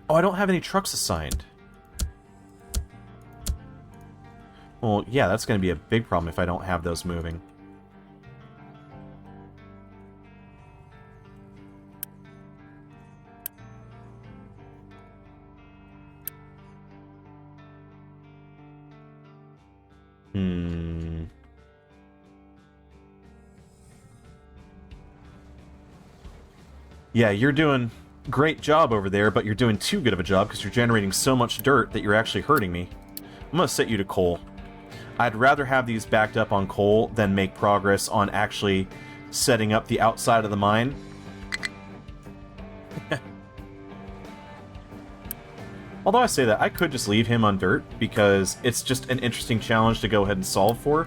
Oh, I don't have any trucks assigned. Well, yeah, that's going to be a big problem if I don't have those moving. Yeah, you're doing a great job over there, but you're doing too good of a job because you're generating so much dirt that you're actually hurting me. I'm going to set you to coal. I'd rather have these backed up on coal than make progress on actually setting up the outside of the mine. Although I say that, I could just leave him on dirt because it's just an interesting challenge to go ahead and solve for.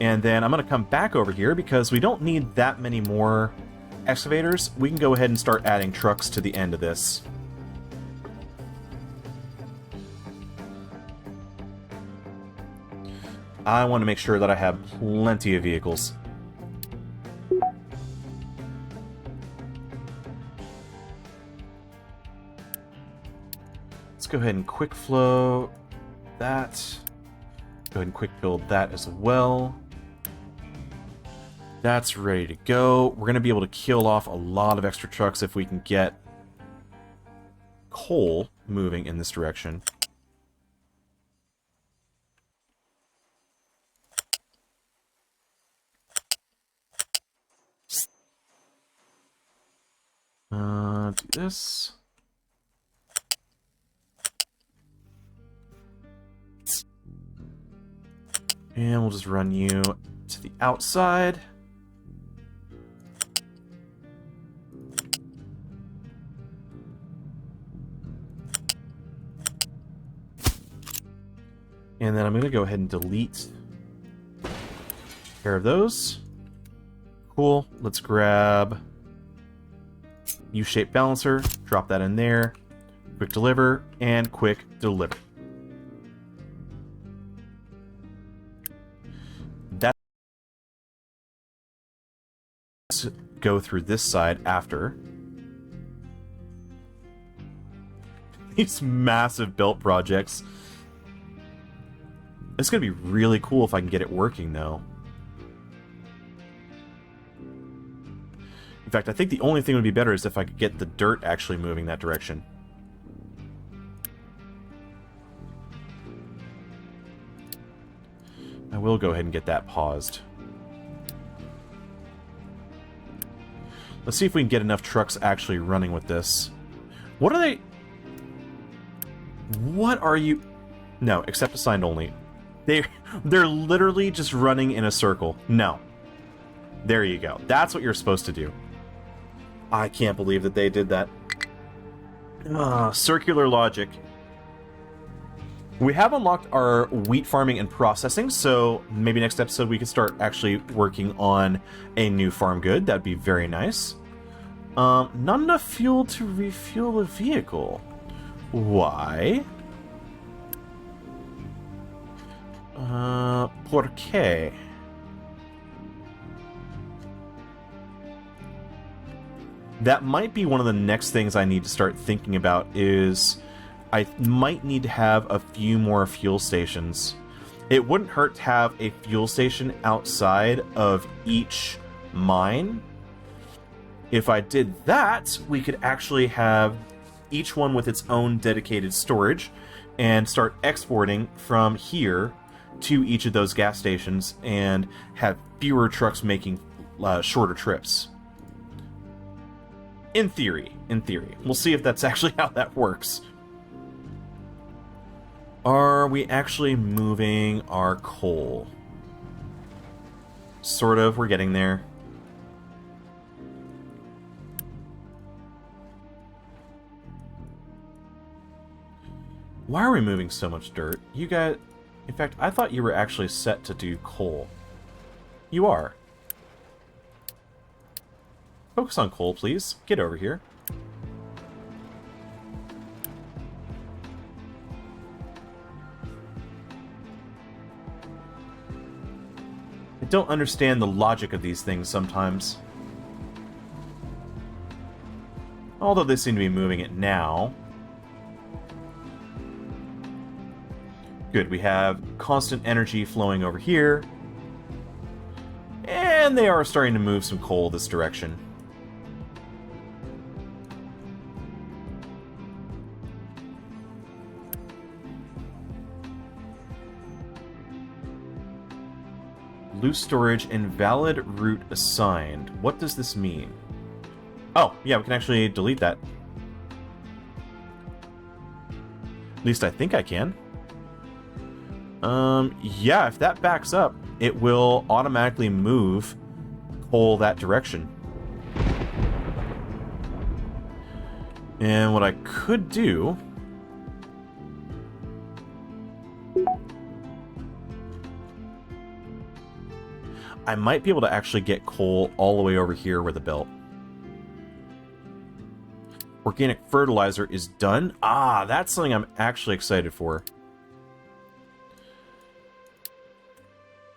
And then I'm going to come back over here because we don't need that many more excavators. We can go ahead and start adding trucks to the end of this. I want to make sure that I have plenty of vehicles. Let's go ahead and quick flow that. Go ahead and quick build that as well. That's ready to go. We're going to be able to kill off a lot of extra trucks if we can get coal moving in this direction. Do this. And we'll just run you to the outside. And then I'm going to go ahead and delete a pair of those. Cool. Let's grab U-shaped balancer, drop that in there, quick deliver, and quick deliver. Let's go through this side after. These massive built projects. It's going to be really cool if I can get it working, though. In fact, I think the only thing that would be better is if I could get the dirt actually moving that direction. I will go ahead and get that paused. Let's see if we can get enough trucks actually running with this. What are they... What are you... No, accept assigned only. They're literally just running in a circle. No. There you go. That's what you're supposed to do. I can't believe that they did that. Circular logic. We have unlocked our wheat farming and processing, so maybe next episode we can start actually working on a new farm good. That'd be very nice. Not enough fuel to refuel the vehicle. Why? ¿Por qué? That might be one of the next things I need to start thinking about is I might need to have a few more fuel stations. It wouldn't hurt to have a fuel station outside of each mine. If I did that, we could actually have each one with its own dedicated storage and start exporting from here to each of those gas stations and have fewer trucks making shorter trips. In theory. We'll see if that's actually how that works. Are we actually moving our coal? Sort of, we're getting there. Why are we moving so much dirt? You got... In fact, I thought you were actually set to do coal. You are. Focus on coal, please. Get over here. I don't understand the logic of these things sometimes. Although they seem to be moving it now. Good, we have constant energy flowing over here. And they are starting to move some coal this direction. Loose storage, invalid route assigned. What does this mean? Oh, yeah, we can actually delete that. At least I think I can. Yeah, if that backs up, it will automatically move coal that direction. And what I could do... I might be able to actually get coal all the way over here where the belt. Organic fertilizer is done. Ah, that's something I'm actually excited for.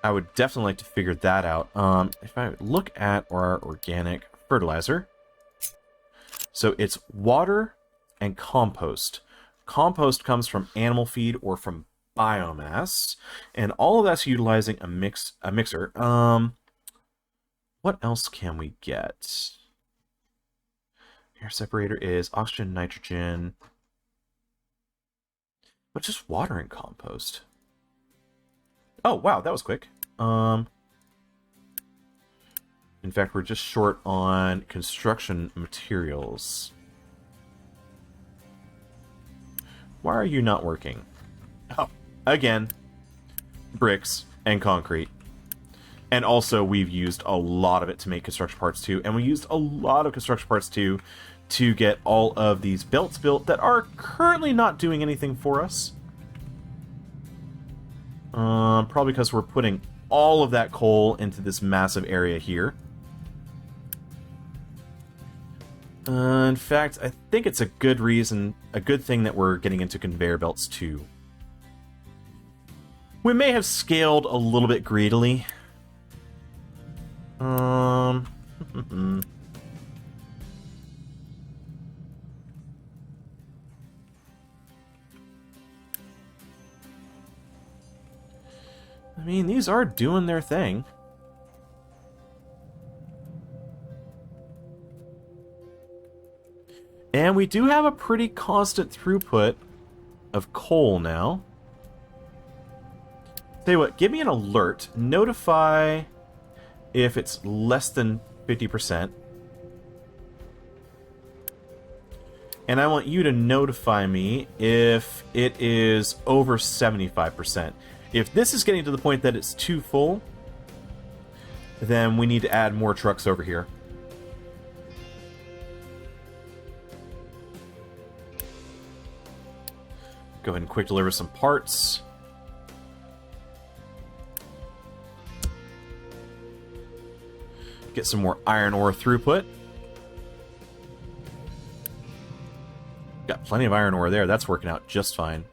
I would definitely like to figure that out. If I look at our organic fertilizer, so it's water and compost. Compost comes from animal feed or from biomass, and all of that's utilizing a mixer. What else can we get? Air separator is oxygen, nitrogen, but just water and compost. Oh, wow, that was quick. In fact, we're just short on construction materials. Why are you not working? Oh, again, bricks and concrete. And also, we've used a lot of it to make construction parts too, and we used a lot of construction parts too to get all of these belts built that are currently not doing anything for us. Probably because we're putting all of that coal into this massive area here. In fact, I think it's a good reason, a good thing that we're getting into conveyor belts too. We may have scaled a little bit greedily. I mean, these are doing their thing. And we do have a pretty constant throughput of coal now. Tell you what, give me an alert. Notify if it's less than 50%. And I want you to notify me if it is over 75%. If this is getting to the point that it's too full, then we need to add more trucks over here. Go ahead and quick deliver some parts. Get some more iron ore throughput. Got plenty of iron ore there. That's working out just fine.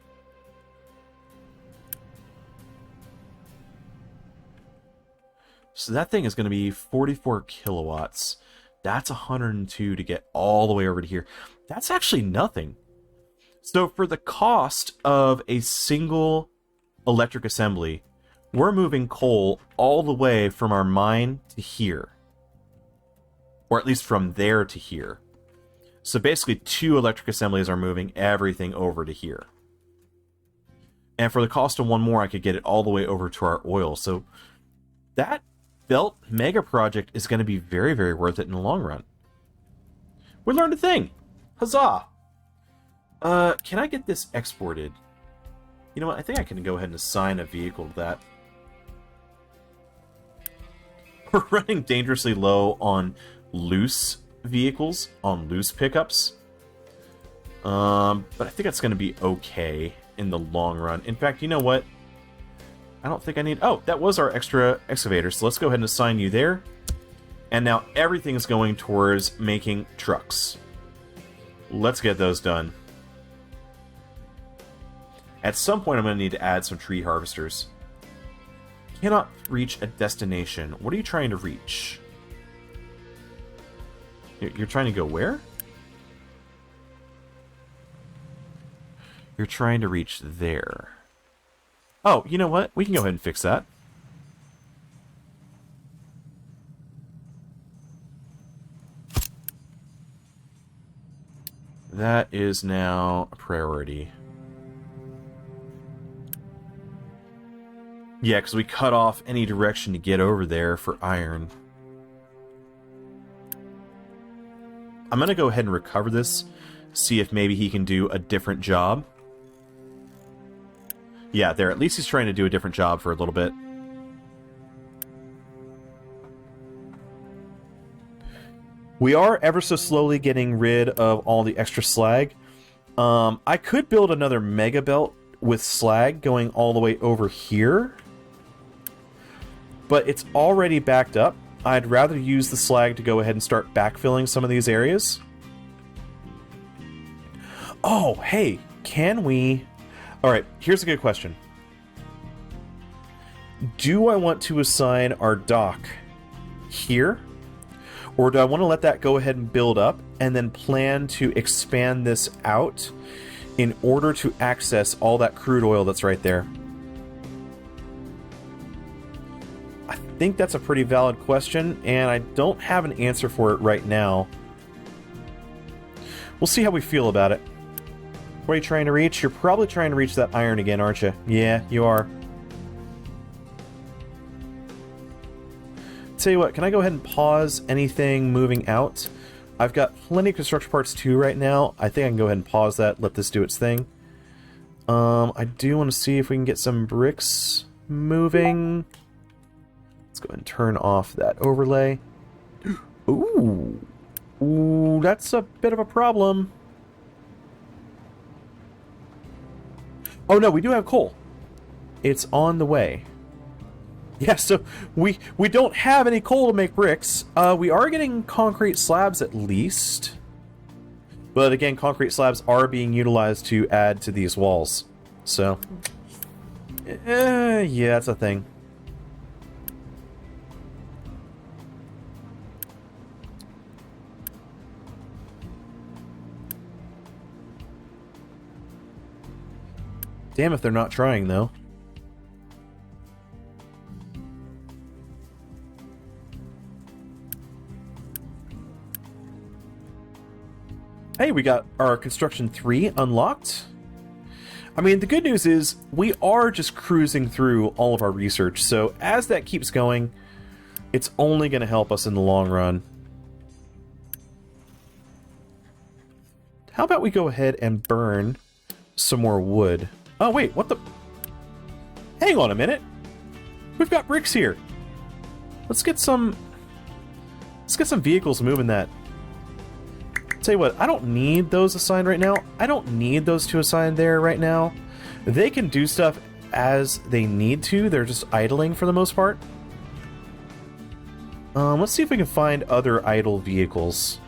So that thing is going to be 44 kilowatts. That's 102 to get all the way over to here. That's actually nothing. So for the cost of a single electric assembly, we're moving coal all the way from our mine to here. or at least from there to here. So basically 2 electric assemblies are moving everything over to here. And for the cost of 1 more, I could get it all the way over to our oil. So that belt mega project is going to be very, very worth it in the long run. We learned a thing! Huzzah! Can I get this exported? You know what? I think I can go ahead and assign a vehicle to that. We're running dangerously low on loose vehicles, on loose pickups. But I think that's going to be okay in the long run. In fact, you know what? I don't think I need... Oh, that was our extra excavator, so let's go ahead and assign you there. And now everything's going towards making trucks. Let's get those done. At some point, I'm going to need to add some tree harvesters. Cannot reach a destination. What are you trying to reach? You're trying to go where? You're trying to reach there. Oh, you know what? We can go ahead and fix that. That is now a priority. Yeah, because we cut off any direction to get over there for iron. I'm going to go ahead and recover this, see if maybe he can do a different job. Yeah, there. At least he's trying to do a different job for a little bit. We are ever so slowly getting rid of all the extra slag. I could build another mega belt with slag going all the way over here. But it's already backed up. I'd rather use the slag to go ahead and start backfilling some of these areas. Oh, hey, can we... Alright, here's a good question. Do I want to assign our dock here? Or do I want to let that go ahead and build up and then plan to expand this out in order to access all that crude oil that's right there? I think that's a pretty valid question, and I don't have an answer for it right now. We'll see how we feel about it. What are you trying to reach? You're probably trying to reach that iron again, aren't you? Yeah, you are. Tell you what, can I go ahead and pause anything moving out? I've got plenty of construction parts too right now. I think I can go ahead and pause that, let this do its thing. I do want to see if we can get some bricks moving. Let's go ahead and turn off that overlay. Ooh. Ooh, that's a bit of a problem. Oh no, we do have coal. It's on the way. Yeah, so we don't have any coal to make bricks. We are getting concrete slabs at least. But again, concrete slabs are being utilized to add to these walls. So, yeah, that's a thing. Damn if they're not trying, though. Hey, we got our Construction 3 unlocked. I mean, the good news is we are just cruising through all of our research, so as that keeps going, it's only going to help us in the long run. How about we go ahead and burn some more wood? Oh, wait, what the... Hang on a minute. We've got bricks here. Let's get some vehicles moving that. Tell you what, I don't need those assigned right now. I don't need those two assigned there right now. They can do stuff as they need to. They're just idling for the most part. Let's see if we can find other idle vehicles.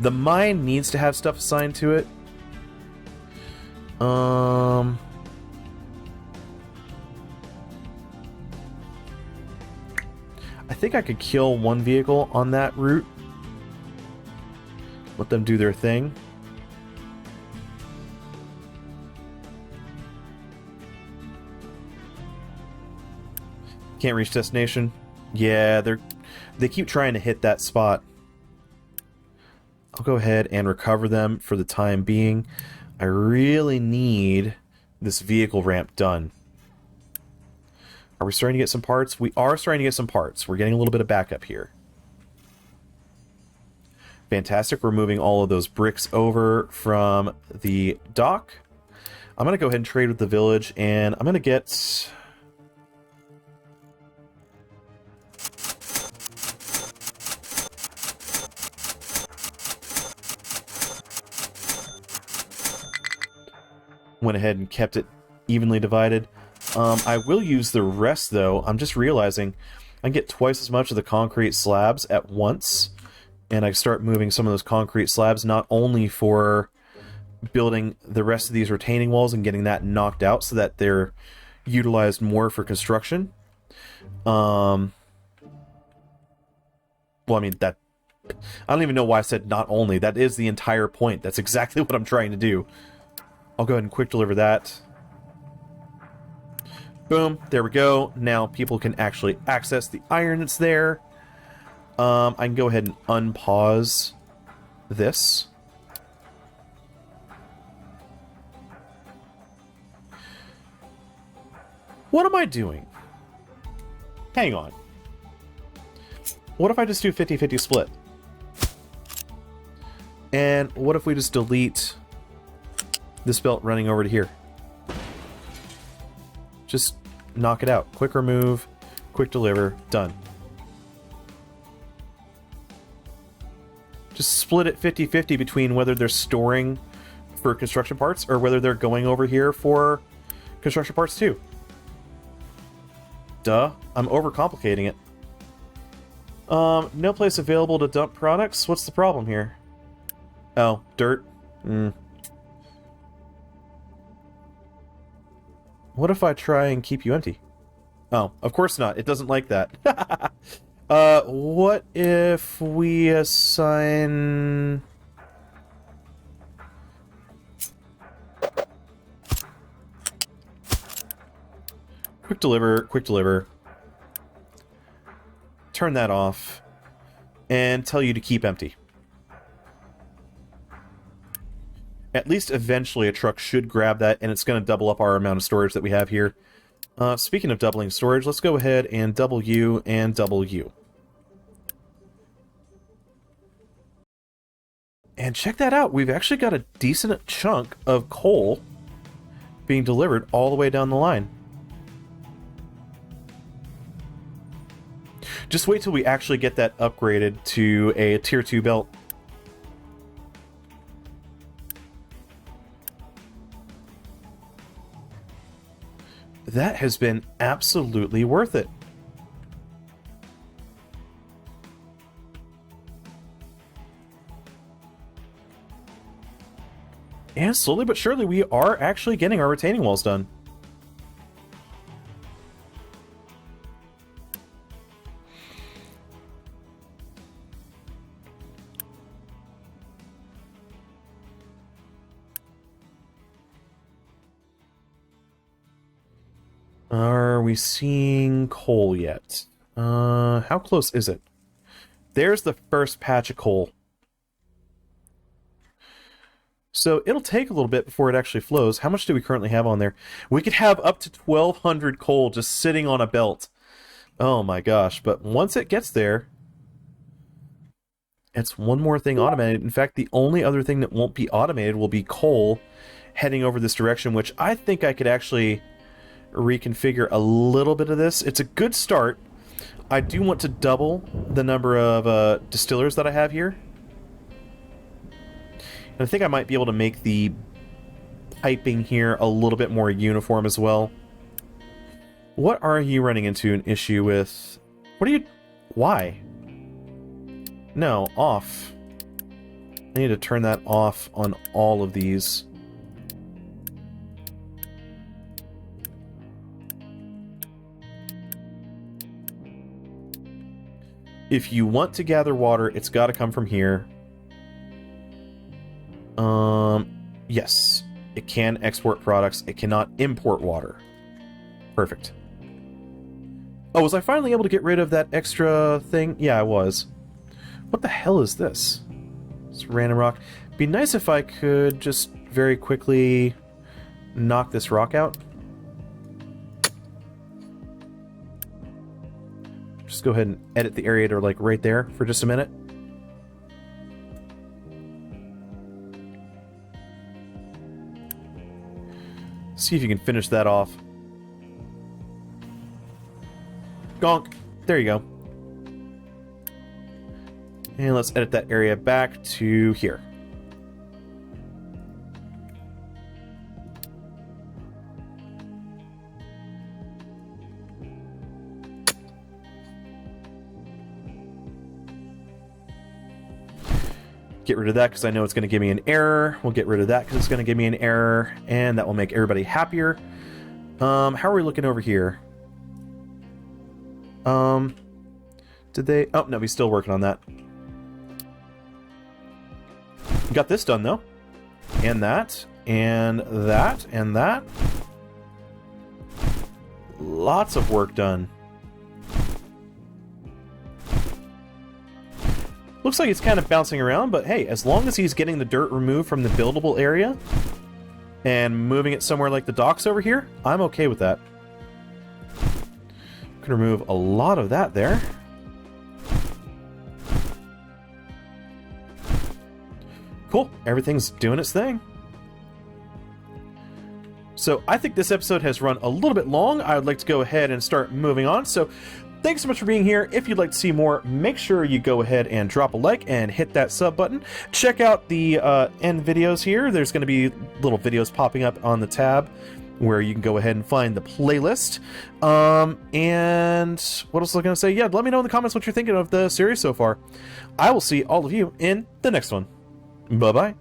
The mine needs to have stuff assigned to it. I think I could kill one vehicle on that route. Let them do their thing. Can't reach destination. Yeah, they keep trying to hit that spot. I'll go ahead and recover them for the time being. I really need this vehicle ramp done. Are we starting to get some parts? We are starting to get some parts. We're getting a little bit of backup here. Fantastic. We're moving all of those bricks over from the dock. I'm going to go ahead and trade with the village, and I'm going to get... Went ahead and kept it evenly divided. I will use the rest, though. I'm just realizing I can get twice as much of the concrete slabs at once, and I start moving some of those concrete slabs not only for building the rest of these retaining walls and getting that knocked out so that they're utilized more for construction. Well, I mean, that... I don't even know why I said not only. That is the entire point. That's exactly what I'm trying to do. I'll go ahead and quick deliver that. Boom, there we go. Now people can actually access the iron that's there. I can go ahead and unpause this. What am I doing? Hang on. What if I just do 50-50 split? And what if we just delete this belt running over to here? Just knock it out. Quick remove, quick deliver, done. Just split it 50-50 between whether they're storing for construction parts or whether they're going over here for construction parts too. Duh, I'm overcomplicating it. No place available to dump products? What's the problem here? Oh, dirt? What if I try and keep you empty? Oh, of course not. It doesn't like that. What if we assign... Quick deliver, quick deliver. Turn that off. And tell you to keep empty. At least eventually a truck should grab that, and it's going to double up our amount of storage that we have here. Speaking of doubling storage, let's go ahead and double you and double you. And check that out. We've actually got a decent chunk of coal being delivered all the way down the line. Just wait till we actually get that upgraded to a tier 2 belt. That has been absolutely worth it. And slowly but surely, we are actually getting our retaining walls done. Are we seeing coal yet? How close is it? There's the first patch of coal. So it'll take a little bit before it actually flows. How much do we currently have on there? We could have up to 1,200 coal just sitting on a belt. Oh my gosh. But once it gets there, it's one more thing automated. In fact, the only other thing that won't be automated will be coal heading over this direction, which I think I could actually reconfigure a little bit of this. It's a good start. I do want to double the number of distillers that I have here. And I think I might be able to make the piping here a little bit more uniform as well. What are you running into an issue with? What are you... Why? No, off. I need to turn that off on all of these. If you want to gather water, it's got to come from here. Yes. It can export products. It cannot import water. Perfect. Oh, was I finally able to get rid of that extra thing? Yeah, I was. What the hell is this? It's random rock. Be nice if I could just very quickly knock this rock out. Just go ahead and edit the area to like right there for just a minute. See if you can finish that off. Gonk. There you go. And let's edit that area back to here. Get rid of that because I know it's going to give me an error. We'll get rid of that because it's going to give me an error, and that will make everybody happier. How are we looking over here? Did they... Oh, no, he's still working on that. Got this done, though. And that, and that, and that. Lots of work done. Looks like it's kind of bouncing around, but hey, as long as he's getting the dirt removed from the buildable area and moving it somewhere like the docks over here, I'm okay with that. Can remove a lot of that there. Cool, everything's doing its thing. So I think this episode has run a little bit long. I would like to go ahead and start moving on. So thanks so much for being here. If you'd like to see more, make sure you go ahead and drop a like and hit that sub button. Check out the end videos here. There's going to be little videos popping up on the tab where you can go ahead and find the playlist. And what else was I going to say? Yeah, let me know in the comments what you're thinking of the series so far. I will see all of you in the next one. Bye-bye.